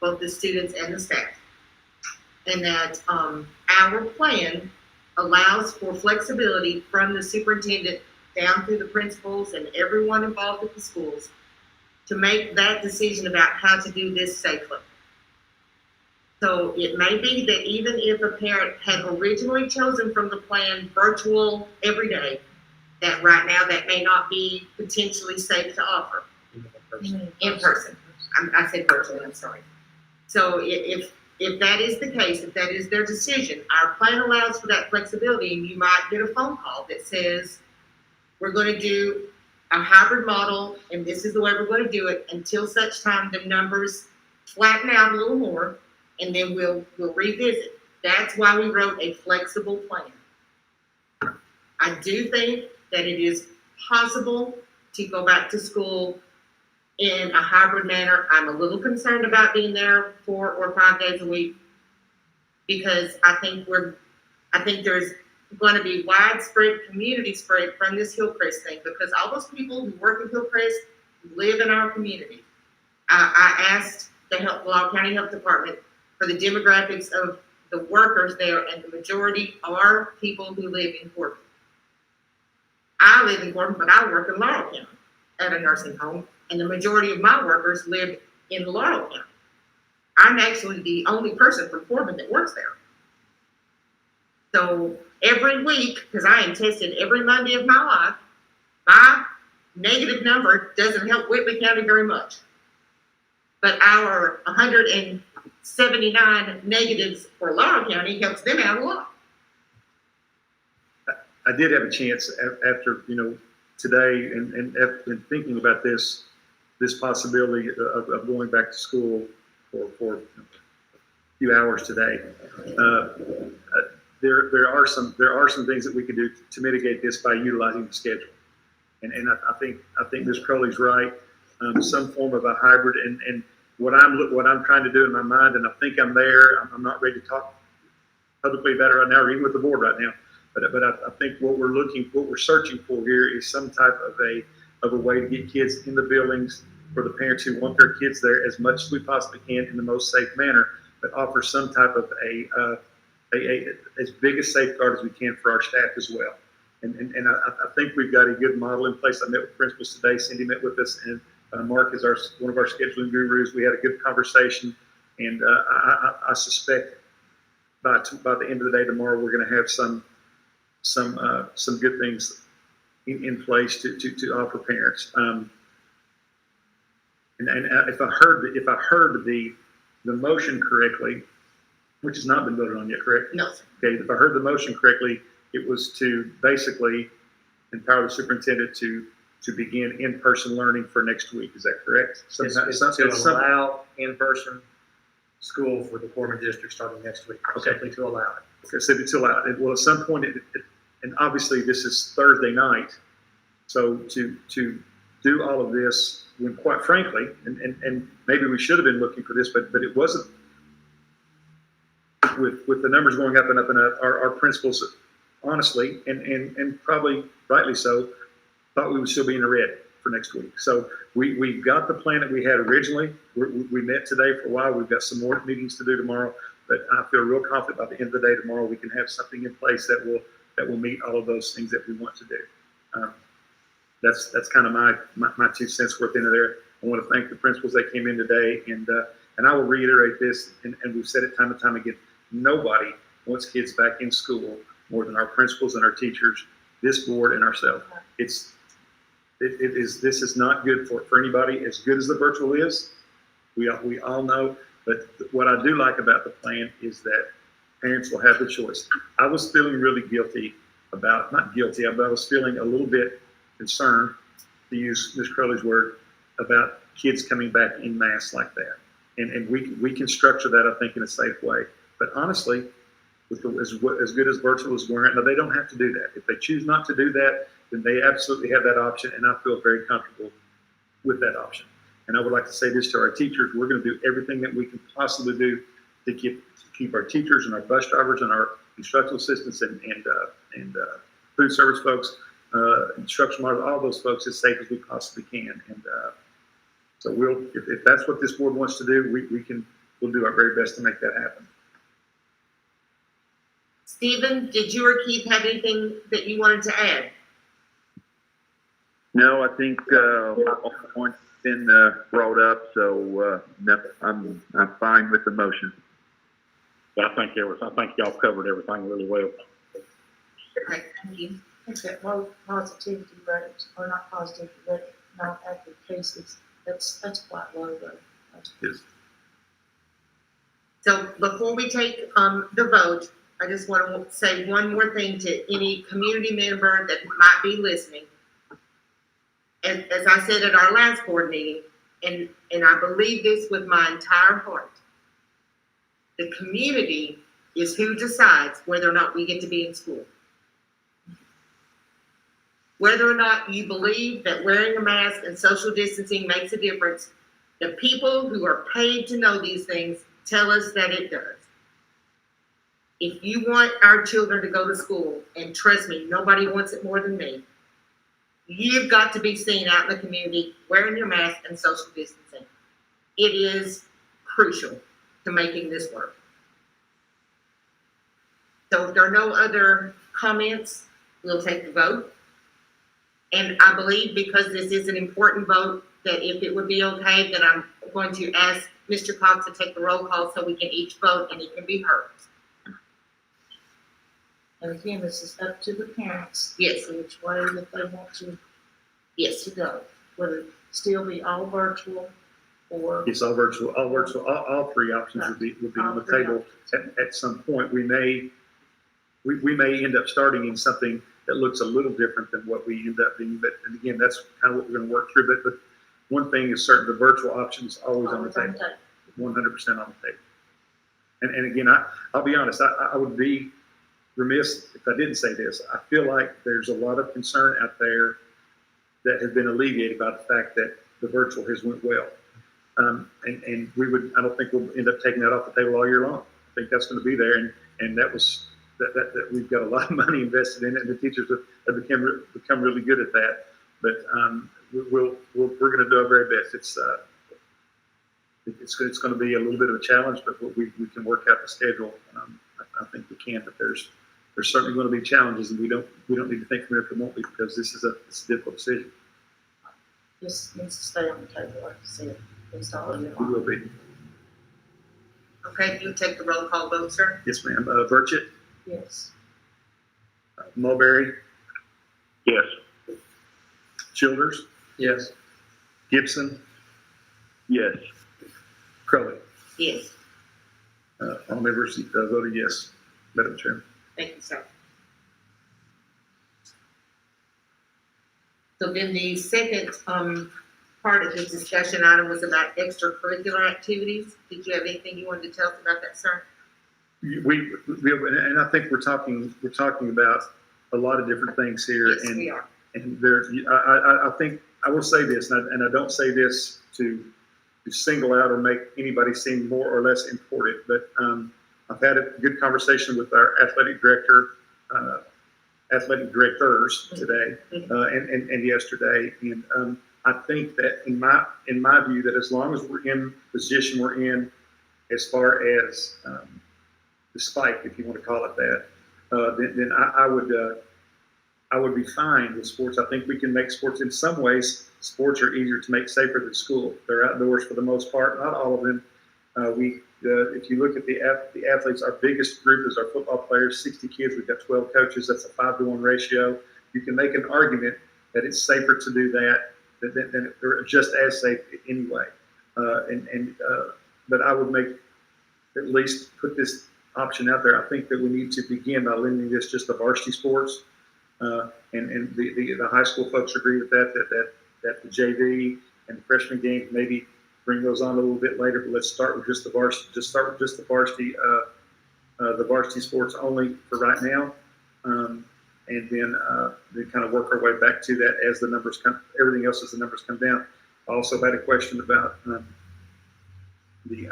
both the students and the staff. And that our plan allows for flexibility from the superintendent down through the principals and everyone involved with the schools to make that decision about how to do this safely. So it may be that even if a parent had originally chosen from the plan virtual every day, that right now that may not be potentially safe to offer in person. I said virtually, I'm sorry. So if that is the case, if that is their decision, our plan allows for that flexibility, and you might get a phone call that says, we're going to do a hybrid model, and this is the way we're going to do it until such time the numbers flatten out a little more, and then we'll revisit. That's why we wrote a flexible plan. I do think that it is possible to go back to school in a hybrid manner. I'm a little concerned about being there 4 or 5 days a week, because I think there's going to be widespread community spread from this Hillcrest thing, because all those people who work in Hillcrest live in our community. I asked the Loudoun County Health Department for the demographics of the workers there, and the majority are people who live in Corbin. I live in Corbin, but I work in Loudoun County at a nursing home, and the majority of my workers live in Loudoun County. I'm actually the only person from Corbin that works there. So every week, because I am tested every Monday of my life, my negative number doesn't help Whitman County very much. But our 179 negatives for Loudoun County helps them out a lot. I did have a chance after today and thinking about this possibility of going back to school for a few hours today. There are some things that we can do to mitigate this by utilizing the schedule, and I think Ms. Crowley's right. Some form of a hybrid, and what I'm trying to do in my mind, and I think I'm there. I'm not ready to talk publicly about it right now, or even with the board right now. But I think what we're searching for here is some type of a way to get kids in the buildings for the parents who want their kids there as much as we possibly can in the most safe manner, but offer some type of as big a safeguard as we can for our staff as well. And I think we've got a good model in place. I met with principals today. Cindy met with us, and Mark is one of our scheduling gurus. We had a good conversation, and I suspect by the end of the day tomorrow we're going to have some good things in place to offer parents. And if I heard the motion correctly, which has not been voted on yet, correct? No. Okay, if I heard the motion correctly, it was to basically empower the superintendent to begin in-person learning for next week. Is that correct? It's to allow in-person school for the Corbin district starting next week. Okay. Simply to allow it. Okay, so to allow it. Well, at some point, and obviously this is Thursday night, so to do all of this, when quite frankly, and maybe we should have been looking for this, but it wasn't. With the numbers going up and up and up, our principals, honestly, and probably rightly so, thought we would still be in the red for next week. So we've got the plan that we had originally. We met today for a while. We've got some more meetings to do tomorrow, but I feel real confident by the end of the day tomorrow we can have something in place that will that will meet all of those things that we want to do. That's kind of my 2 cents worth into there. I want to thank the principals that came in today, and I will reiterate this, and we've said it time and time again. Nobody wants kids back in school more than our principals and our teachers, this board and ourselves. This is not good for anybody. As good as the virtual is, we all know. But what I do like about the plan is that parents will have the choice. I was feeling really guilty about, not guilty, but I was feeling a little bit concerned, to use Ms. Crowley's word, about kids coming back in mass like that. And we can structure that, I think, in a safe way. But honestly, with as good as virtual is going, now they don't have to do that. If they choose not to do that, then they absolutely have that option, and I feel very comfortable with that option. And I would like to say this to our teachers: we're going to do everything that we can possibly do to keep our teachers and our bus drivers and our instructional assistants and food service folks, instruction models, all those folks as safe as we possibly can. And so if that's what this board wants to do, we'll do our very best to make that happen. Stephen, did you or Keith have anything that you wanted to add? No, I think all the points have been brought up, so no, I'm fine with the motion. I think y'all covered everything really well. Okay, thank you. It's that low positivity rate, or not positivity rate, not active cases. That's quite low though. Yes. So before we take the vote, I just want to say one more thing to any community member that might be listening. And as I said at our last board meeting, and I believe this with my entire heart, the community is who decides whether or not we get to be in school. Whether or not you believe that wearing a mask and social distancing makes a difference, the people who are paid to know these things tell us that it does. If you want our children to go to school, and trust me, nobody wants it more than me, you've got to be seen out in the community wearing your mask and social distancing. It is crucial to making this work. So if there are no other comments, we'll take the vote. And I believe because this is an important vote, that if it would be okay, that I'm going to ask Mr. Cox to take the roll call so we can each vote and it can be heard. And again, this is up to the parents. Yes. Which way that they want to Yes. go, whether it still be all virtual or. It's all virtual. All three options would be on the table at some point. We may end up starting in something that looks a little different than what we end up being. But and again, that's kind of what we're going to work through. But one thing is certain: the virtual option is always on the table, 100% on the table. And again, I'll be honest. I would be remiss if I didn't say this. I feel like there's a lot of concern out there that has been alleviated by the fact that the virtual has went well. And I don't think we'll end up taking that off the table all year long. I think that's going to be there. And that we've got a lot of money invested in it, and the teachers have become really good at that. But we're going to do our very best. It's going to be a little bit of a challenge, but we can work out the schedule. I think we can, but there's certainly going to be challenges, and we don't need to think from it remotely because this is a difficult decision. This needs to stay on the table, like you said. It's all in your We will be. Okay, you take the roll call vote, sir. Yes, ma'am. Burchett, Yes. Mulberry, Yes. Childers, Yes. Gibson, Yes. Crowley. Yes. All members voted yes, Madam Chair. Thank you, sir. So then the second part of this discussion item was about extracurricular activities. Did you have anything you wanted to tell us about that, sir? And I think we're talking about a lot of different things here. Yes, we are. And I think I will say this, and I don't say this to single out or make anybody seem more or less important, but I've had a good conversation with our athletic directors today and yesterday, and I think that in my view that as long as we're in the position we're in, as far as the spike, if you want to call it that, then I would be fine with sports. I think we can make sports in some ways. Sports are easier to make safer than school. They're outdoors for the most part, not all of them. If you look at the athletes, our biggest group is our football players, 60 kids. We've got 12 coaches. That's a 5-to-1 ratio. You can make an argument that it's safer to do that than or just as safe anyway. But I would make at least put this option out there. I think that we need to begin by limiting this just to varsity sports. And the high school folks agree with that the JV and the freshman games maybe bring those on a little bit later, but let's start with just the varsity. Just start with just the varsity sports only for right now, and then kind of work our way back to that as the numbers come. Everything else as the numbers come down. I also had a question about the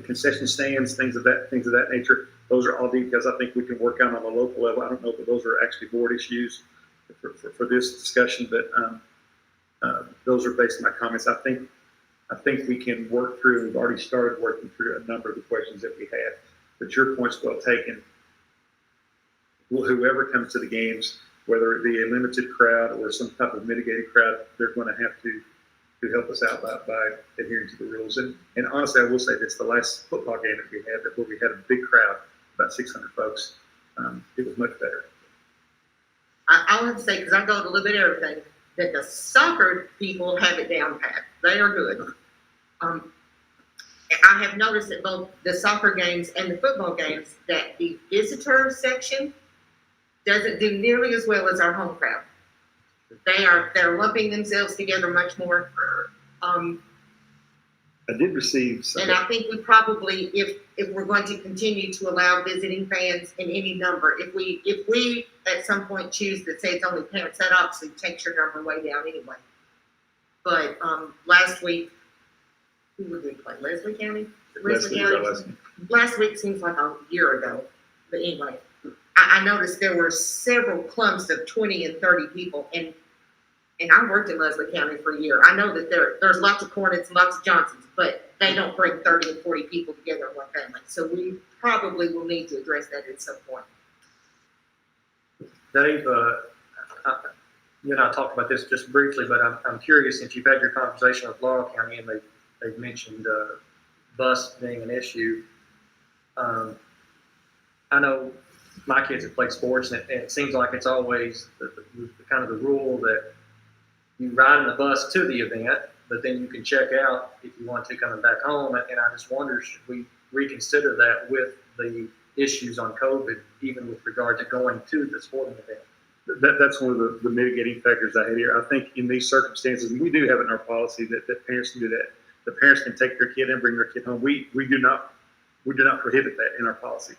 concession stands, things of that nature. Those are all details I think we can work out on a local level. I don't know if those are actually board issues for this discussion, but those are based on my comments. I think we can work through. We've already started working through a number of the questions that we had. But your point's well taken. Whoever comes to the games, whether it be a limited crowd or some type of mitigated crowd, they're going to have to help us out by adhering to the rules. And honestly, I will say this: the last football game that we had, where we had a big crowd, about 600 folks, it was much better. I want to say, because I go to a little bit of everything, that the soccer people have it down pat. They are good. I have noticed at both the soccer games and the football games that the visitor section doesn't do nearly as well as our home crowd. They're lumping themselves together much more. I did receive some. And I think we probably, if we're going to continue to allow visiting fans in any number, if we at some point choose to say it's only parents, that obviously takes your number way down anyway. But last week, who would we play? Leslie County? Leslie County. Last week seems like a year ago. But anyway, I noticed there were several clumps of 20 and 30 people, and I worked in Leslie County for a year. I know that there's lots of Cornets and lots of Johnsons, but they don't bring 30 and 40 people together in one family. So we probably will need to address that at some point. Dave, you and I talked about this just briefly, but I'm curious, since you've had your conversation with Laurel County and they've mentioned bus being an issue. I know my kids have played sports, and it seems like it's always the kind of the rule that you ride in the bus to the event, but then you can check out if you want to coming back home. And I just wonder, should we reconsider that with the issues on COVID, even with regard to going to the sporting event? That's one of the mitigating factors I had here. I think in these circumstances, and we do have it in our policy that parents can do that. The parents can take their kid and bring their kid home. We do not prohibit that in our policy.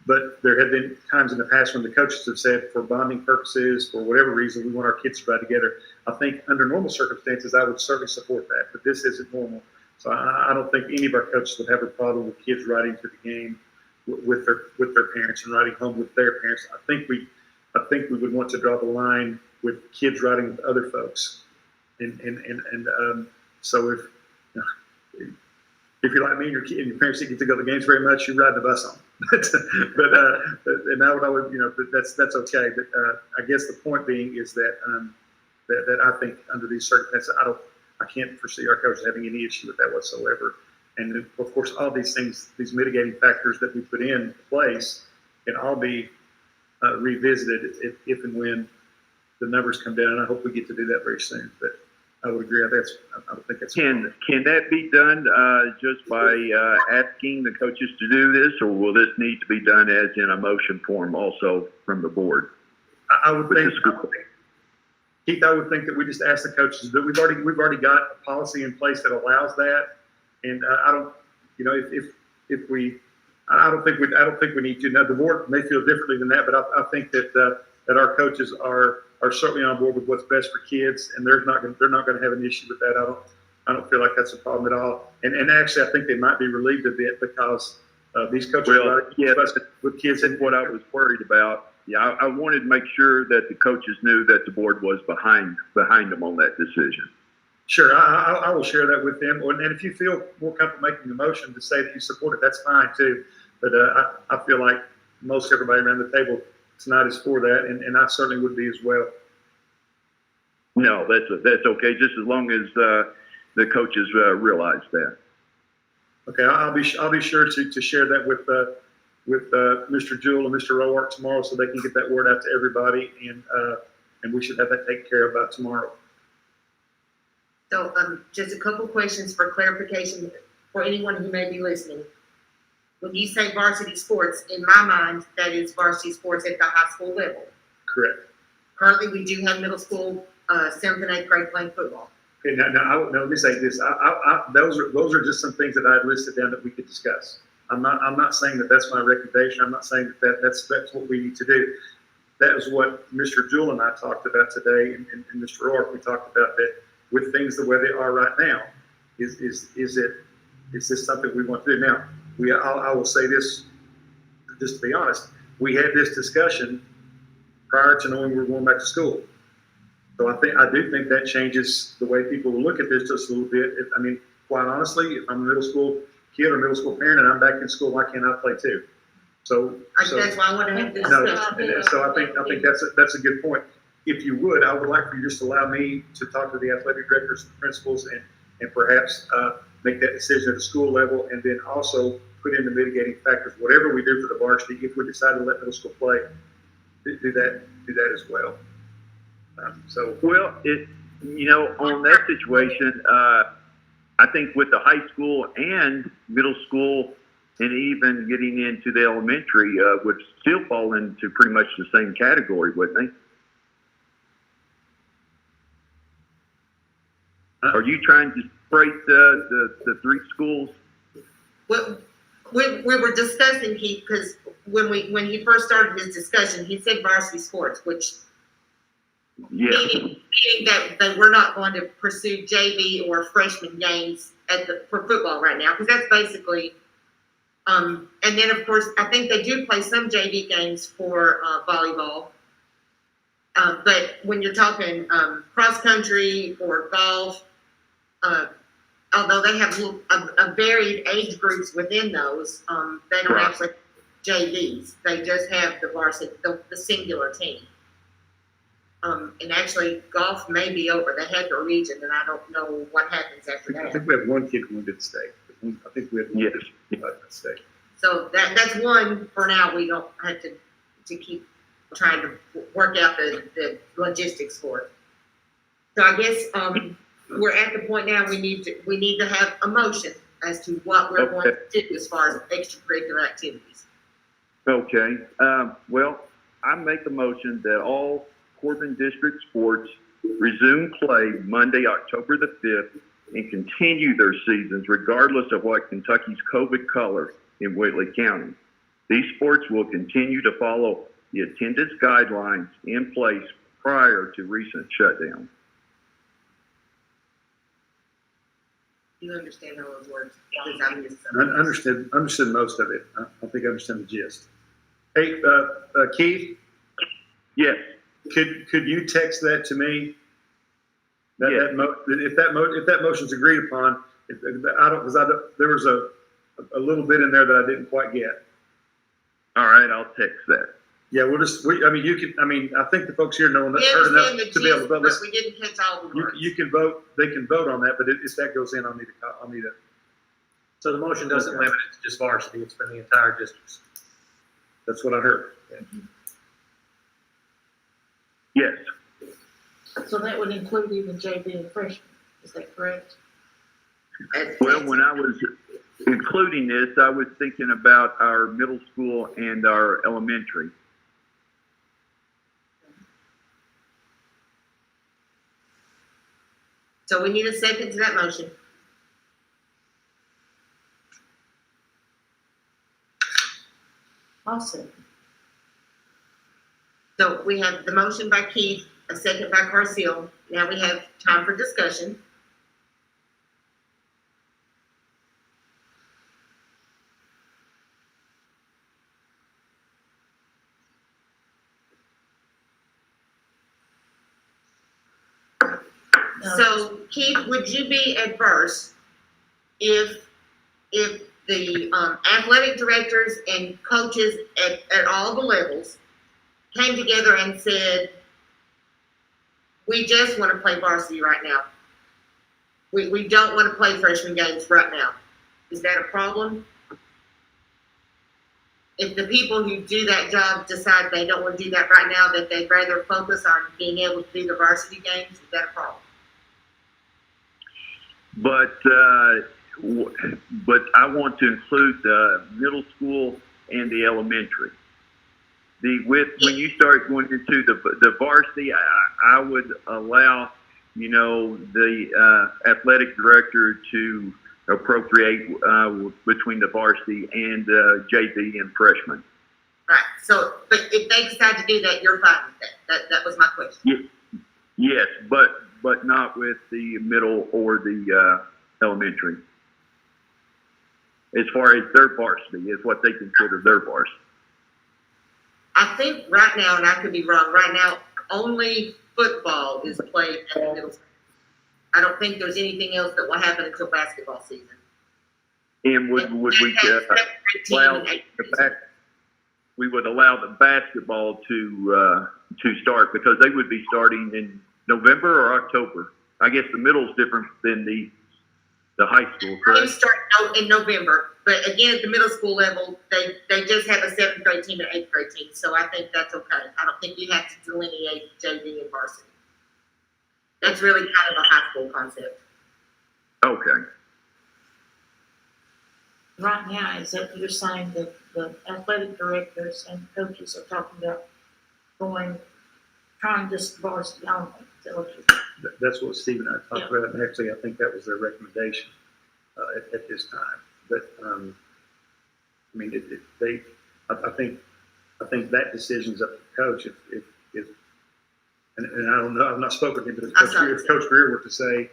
But there have been times in the past when the coaches have said, for bonding purposes, for whatever reason, we want our kids to ride together. I think under normal circumstances, I would certainly support that, but this isn't normal. So I don't think any of our coaches would have a problem with kids riding to the game with their parents and riding home with their parents. I think we would want to draw the line with kids riding with other folks. So if you're like me and your kid and your parents didn't get to go to the games very much, you ride the bus home. but that would, but that's okay. But I guess the point being is that that I think under these circumstances, I can't foresee our coaches having any issue with that whatsoever. And of course, all these things, these mitigating factors that we put in place, can all be revisited if and when the numbers come down. And I hope we get to do that very soon. But I would agree. I don't think that's can that be done just by asking the coaches to do this, or will this need to be done as in a motion form also from the board? I would think, Keith, I would think that we just ask the coaches. But we've already got a policy in place that allows that, and I don't think we need to. Now the board may feel differently than that, but I think that our coaches are certainly on board with what's best for kids, and they're not going to have an issue with that. I don't feel like that's a problem at all. And actually, I think they might be relieved a bit because these coaches with kids. And what I was worried about, I wanted to make sure that the coaches knew that the board was behind them on that decision. Sure, I will share that with them. And if you feel more comfortable making the motion to say that you support it, that's fine too. But I feel like most everybody around the table tonight is for that, and I certainly would be as well. No, that's okay, just as long as, the coaches, realize that. Okay, I'll be sure to share that with Mr. Jewell and Mr. Roark tomorrow, so they can get that word out to everybody, and we should have that taken care of by tomorrow. So, just a couple questions for clarification for anyone who may be listening. When you say varsity sports, in my mind, that is varsity sports at the high school level. Correct. Currently, we do have middle school, 7th and 8th grade playing football. Okay, now, let me say this. Those are just some things that I had listed down that we could discuss. I'm not saying that that's my recommendation. I'm not saying that's what we need to do. That is what Mr. Jewell and I talked about today, and Mr. Roark, we talked about that with things the way they are right now. Is this something we want to do? Now, I will say this, just to be honest, we had this discussion prior to knowing we were going back to school. So I do think that changes the way people will look at this just a little bit. Quite honestly, if I'm a middle school kid or middle school parent and I'm back in school, why can't I play too? That's why I want to have this No, discussion. so I think that's a good point. If you would, I would like for you just to allow me to talk to the athletic directors, and principals, and perhaps make that decision at the school level, and then also put in the mitigating factors. Whatever we do for the varsity, if we decide to let middle school play, do that as well. Well, on that situation, I think with the high school and middle school and even getting into the elementary, would still fall into pretty much the same category, wouldn't they? Are you trying to separate the three schools? We were discussing, Keith, because when he first started his discussion, he said varsity sports, which Yeah. meaning that they were not going to pursue JV or freshman games for football right now, because that's basically. And then of course I think they do play some JV games for volleyball. But when you're talking cross country or golf, although they have a varied age groups within those, they don't Right. actually JVs. They just have the varsity, the singular team. And actually, golf may be over. They had the region, and I don't know what happens after I that. think we have one kid going to the state. I think we have one Yes. kid going to the state. So that's one for now. We don't have to keep trying to work out the logistics for it. So I guess we're at the point now we need to have a motion as to what we're going to do as far as extracurricular activities. Okay. Well, I make a motion that all Corbin District sports resume play Monday, October the 5th, and continue their seasons regardless of what Kentucky's COVID color in Whately County. These sports will continue to follow the attendance guidelines in place prior to recent shutdown. Do you understand all those words? Because I missed I some. understood most of it. I think I understand the gist. Hey, Keith, Yes. could you text that to me? Yes. If that motion's agreed upon, there was a little bit in there that I didn't quite get. All right, I'll text that. Yeah, I think the folks here know We heard understand the enough to be able to gist, vote. but we didn't catch all the words. You can vote, they can vote on that, but if that goes in, I'll need a, So the motion doesn't limit it to just varsity, it's for the entire district. that's what I heard. Yes. So that would include even JV and freshman, is that correct? Well, when I was including this, I was thinking about our middle school and our elementary. So we need a second to that motion. Awesome. So we have the motion by Keith, a second by Carcel. Now we have time for discussion. So Keith, would you be adverse if the athletic directors and coaches at all the levels came together and said, we just want to play varsity right now. We don't want to play freshman games right now. Is that a problem? If the people who do that job decide they don't want to do that right now, that they'd rather focus on being able to do the varsity games, is that a problem? But I want to include the middle school and the elementary. When you start going into the varsity, I would allow, the athletic director to appropriate between the varsity and JV and freshman. Right. So, but if they decide to do that, you're fine with that. That was my question. Yes, but not with the middle or the elementary. As far as their varsity is what they consider their varsity. I think right now, and I could be wrong, right now only football is played at the middle school. I don't think there's anything else that will happen until basketball season. And would we we would allow the basketball to start because they would be starting in November or October. I guess the middle is different than the high school, They correct? start in November, but again, at the middle school level, they just have a 7th grade team and 8th grade team, so I think that's okay. I don't think you have to delineate JV and varsity. That's really kind of a high school concept. Okay. Right now, is that you're saying that the athletic directors and coaches are talking about trying this varsity only? Is that what you're- That's what Steve and I talked about, and actually, I think that was their recommendation at this time. But I mean, I think that decision's up to the coach. And I don't know, I've not spoken to him, but if Coach Greer were to say,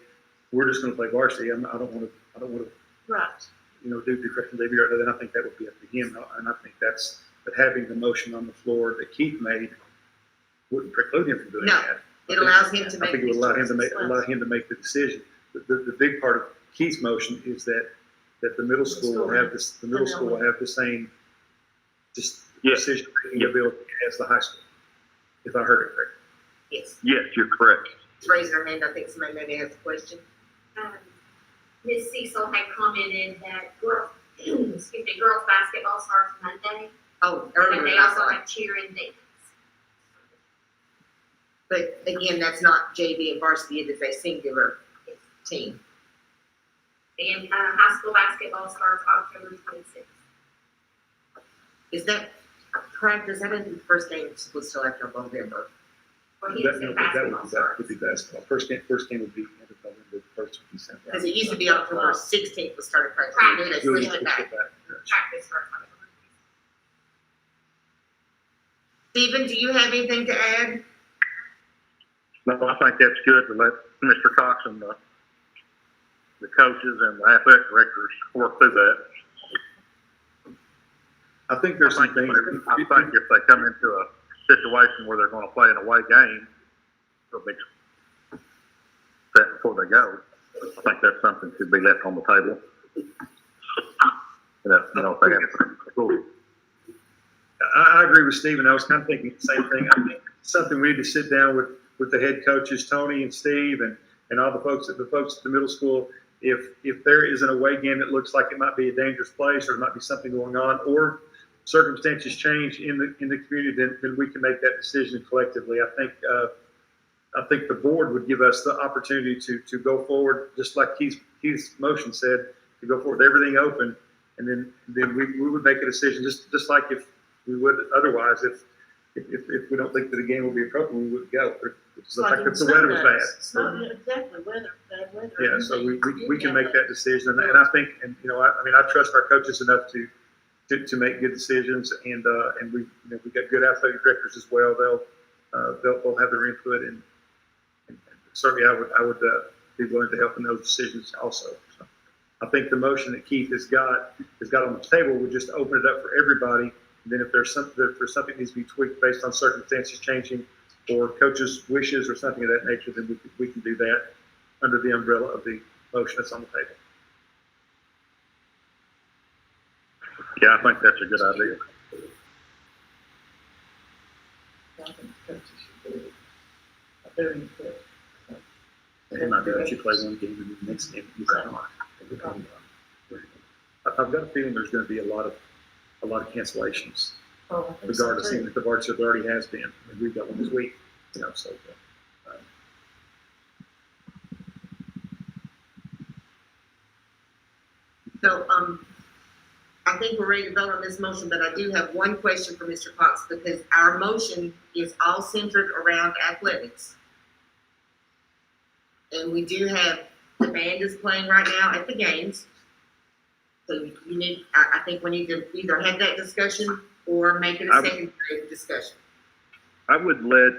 we're just going to play varsity, I don't want to, Right. do freshman debut right now, then I think that would be up to him. And I think but having the motion on the floor that Keith made wouldn't preclude him from doing No. that. It allows him to I make. think it would allow him to make, choices. the decision. The big part of Keith's motion is that the middle school will have this, the same decision-making ability as the high school, if I heard it correctly. Yes. Yes, you're correct. She's raising her hand. I think somebody maybe has a question. Ms. Cecil had commented that girls basketball starts Monday, Oh, and earlier. they also have cheer and dance. But again, that's not JV and varsity. It is a singular team. And high school basketball starts October 26th. Is that practice? I didn't think the first game was till after November. Or he said basketball That starts. would be basketball. First game would be end of November, first would be December. Because it used to be October 16th was started practice. Then they Really switched it push back. it back. Practice starts October 26th. Stephen, do you have anything to add? No, I think that's good to let Mr. Cox and the coaches and the athletic directors work through that. I think there's I some think things. if they come into a situation where they're going to play an away game, they'll be set before they go. I think that's something that should be left on the table. If they have cool. I agree with Stephen. I was kind of thinking the same thing. I think something we need to sit down with the head coaches, Tony and Steve, and all the folks at the middle school. If there is an away game that looks like it might be a dangerous place or there might be something going on, or circumstances change in the community, then we can make that decision collectively. I think the board would give us the opportunity to go forward, just like Keith's motion said, to go forward with everything open, and then we would make a decision just like if we would otherwise if we don't think that the game will be appropriate, we wouldn't go. It's like if the weather was bad. It's not exactly bad weather. Yeah, so we can make that decision, and I think, and I trust our coaches enough to make good decisions, and we've got good athletic directors as well. They'll have their input, and certainly I would be willing to help in those decisions also. So I think the motion that Keith has got on the table would just open it up for everybody. And then if there's something that needs to be tweaked based on circumstances changing or coaches' wishes or something of that nature, then we can do that under the umbrella of the motion that's on the table. Yeah, I think that's a good idea. I think coaches should do it. Their input. They might be actually play one game and the next game you might not. I've got a feeling there's gonna be a lot of cancellations, Oh, I think so regardless, too. even if the varsity already has been. I mean, we've got one this week, you know, so. So, I think we're ready to vote on this motion, but I do have one question for Mr. Cox, because our motion is all centered around athletics. And we do have, the band is playing right now at the games. So you need, I think we need to either have that discussion or make it a secondary discussion. I would let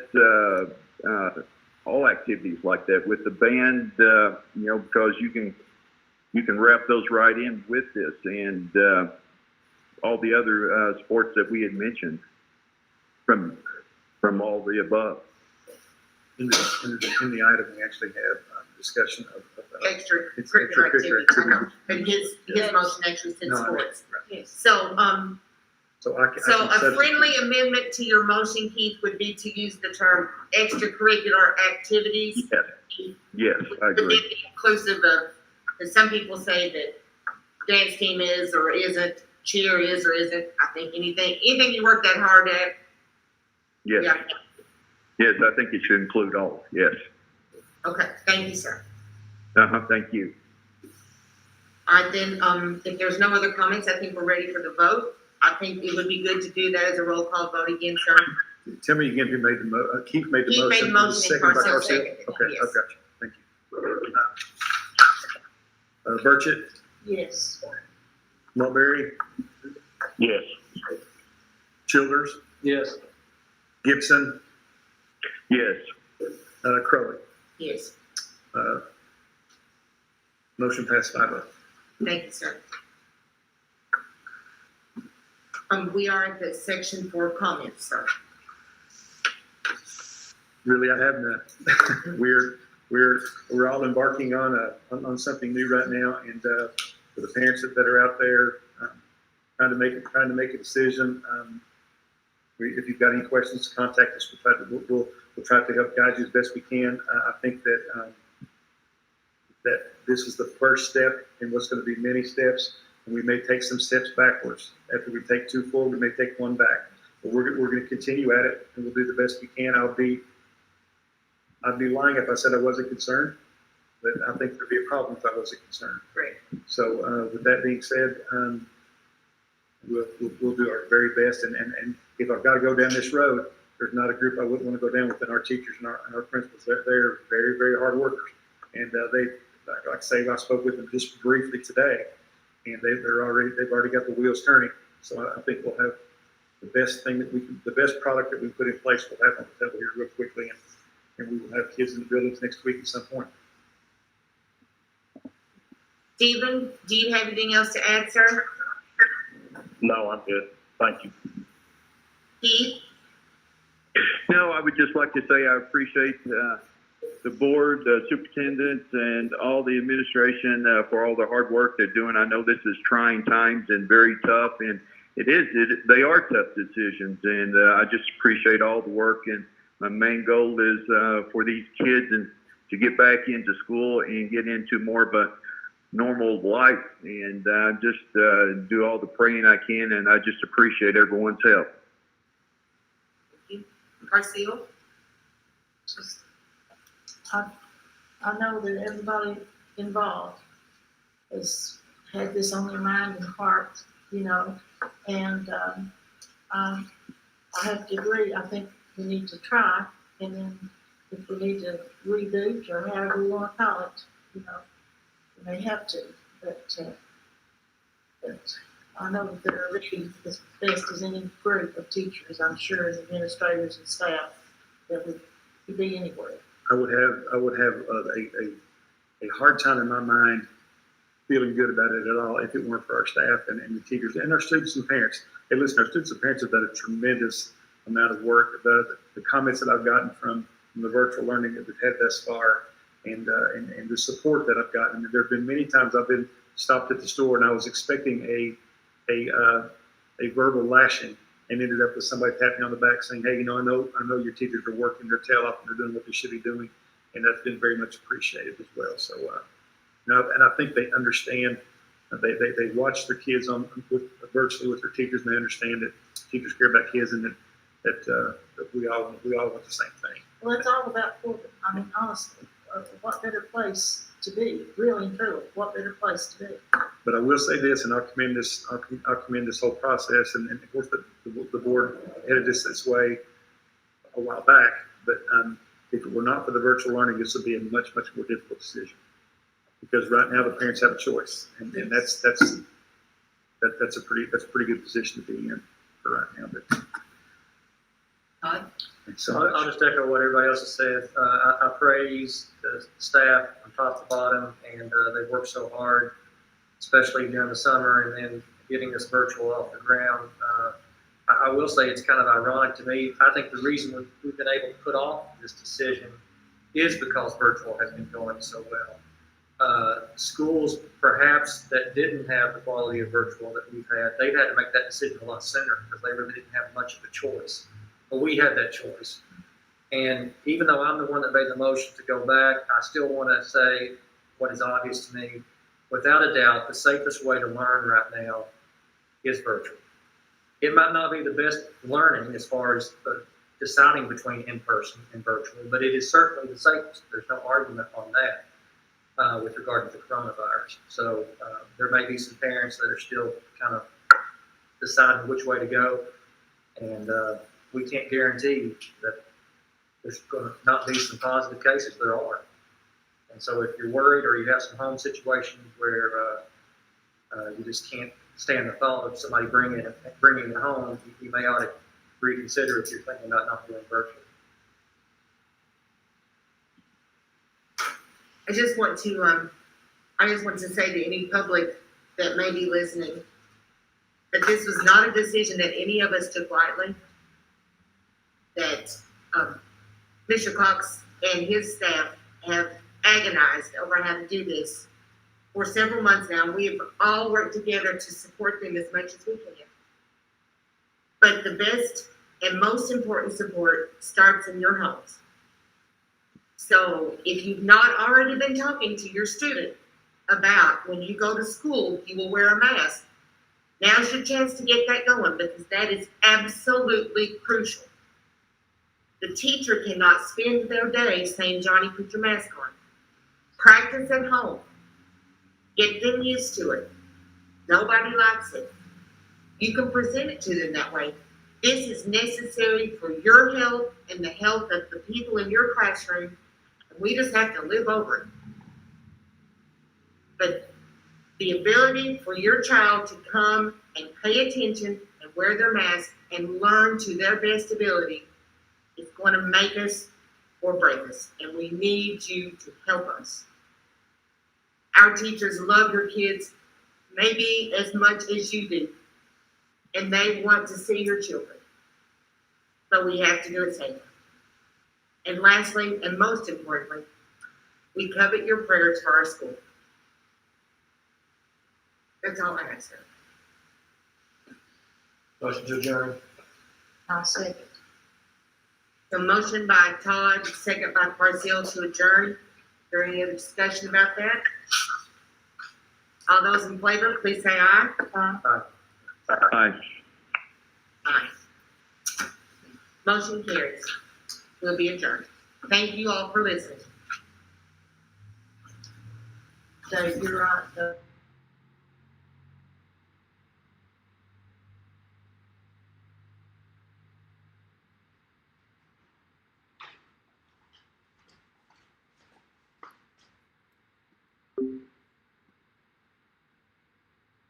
all activities like that with the band, you know, because you can wrap those right in with this and all the other sports that we had mentioned from all the above. In the item, we actually have discussion of. Extracurricular activities, I know, but his motion actually said No, I mean, sports. right. Yes. So, So I can. so a friendly amendment to your motion, Keith, would be to use the term extracurricular activities. Yes, I Would agree. it be inclusive of, because some people say that dance team is or isn't, cheer is or isn't. I think anything you work that hard at, Yes, yeah. yes, I think it should include all. Yes. Okay, thank you, sir. Thank you. All right, then, if there's no other comments, I think we're ready for the vote. I think it would be good to do that as a roll call vote again, sir. Tell me again who made the Keith made the Keith motion. made the motion and Second by Carson Garcia. seconded it, Okay, yes. I've got you. Thank you. Burchett, Yes. Mulberry, Yes. Childers, Yes. Gibson, Yes. Crowley. Yes, Motion passed 5-0. thank you, sir. We are at the section for comments, sir. Really, I have none. We're all embarking on something new right now, and for the parents that are out there trying to make a decision, if you've got any questions, contact us. We'll try to help guide you as best we can. I think that that this is the first step in what's going to be many steps, and we may take some steps backwards. After we take 2 forward, we may take 1 back. But we're going to continue at it, and we'll do the best we can. I'd be lying if I said I wasn't concerned, but I think there'd be a problem if I wasn't concerned. Great. So with that being said, we'll do our very best. And if I've got to go down this road, there's not a group I wouldn't want to go down within our teachers and our principals. They're very, very hard workers. And like I say, I spoke with them just briefly today, and they've already got the wheels turning. So I think we'll have the best product that we put in place. We'll have on the table here real quickly, and we will have kids in the buildings next week at some point. Stephen, do you have anything else to add, sir? No, I'm good. Thank you. Keith? No, I would just like to say I appreciate the board, the superintendent, and all the administration for all the hard work they're doing. I know this is trying times and very tough, and they are tough decisions, and I just appreciate all the work. And my main goal is for these kids and to get back into school and get into more of a normal life, and just do all the praying I can, and I just appreciate everyone's help. Thank you. Marcel? Just, I know that everybody involved has had this on their mind and heart, you know, and I have to agree. I think we need to try, and then if we need to reboot or however we want to call it, you know, we may have to. But I know that they're really as best as any group of teachers, I'm sure, and administrators and staff that would be anywhere. I would have a hard time in my mind feeling good about it at all if it weren't for our staff and the teachers and our students and parents. Hey, listen, our students and parents have done a tremendous amount of work. The comments that I've gotten from the virtual learning that we've had thus far, and the support that I've gotten. And there have been many times I've been stopped at the store and I was expecting a a verbal lashing and ended up with somebody tapping on the back saying, hey, I know your teachers are working their tail off and they're doing what they should be doing. And that's been very much appreciated as well. So, and I think they understand, they watch their kids virtually with their teachers, and they understand that teachers care about kids and that we all want the same thing. Well, it's all about Corbin. I mean, honestly, what better place to be, really and truly, what better place to be? But I will say this, and I'll commend this whole process, and of course the board headed this way a while back. But if it were not for the virtual learning, this would be a much more difficult decision, because right now the parents have a choice, and that's a pretty good position to be in for right now. But thanks so much. I'll just echo what everybody else has said. I praise the staff from top to bottom, and they've worked so hard, especially during the summer, and then getting this virtual off the ground. I will say it's kind of ironic to me. I think the reason we've been able to put off this decision is because virtual has been going so well. Schools perhaps that didn't have the quality of virtual that we've had, they've had to make that decision a lot sooner because they really didn't have much of a choice. But we had that choice. And even though I'm the one that made the motion to go back, I still want to say what is obvious to me. Without a doubt, the safest way to learn right now is virtual. It might not be the best learning as far as deciding between in-person and virtual, but it is certainly the safest. There's no argument on that with regard to the coronavirus. So there may be some parents that are still kind of deciding which way to go, and we can't guarantee that there's going to not be some positive cases. There are. And so if you're worried or you have some home situations where you just can't stand the thought of somebody bringing it home, you may ought to reconsider if you're thinking about not doing virtual. I just want to say to any public that may be listening that this was not a decision that any of us took lightly. That Mr. Cox and his staff have agonized over how to do this for several months now. We have all worked together to support them as much as we can. But the best and most important support starts in your homes. So if you've not already been talking to your student about when you go to school, you will wear a mask, now's your chance to get that going, because that is absolutely crucial. The teacher cannot spend their day saying, Johnny, put your mask on. Practice at home. Get them used to it. Nobody likes it. You can present it to them that way. This is necessary for your health and the health of the people in your classroom. And we just have to live over it. But the ability for your child to come and pay attention and wear their mask and learn to their best ability is going to make us or break us. And we need you to help us. Our teachers love your kids maybe as much as you do. And they want to see your children. But we have to do it safely. And lastly, and most importantly, we covet your prayers for our school. That's all I have to say. Motion to adjourn. I'll second. So motion by Todd, second by Barzil to adjourn. Is there any other discussion about that? All those in favor, please say aye. Aye. Aye. Motion carries. We'll be adjourned. Thank you all for listening. Dave, you're right, though.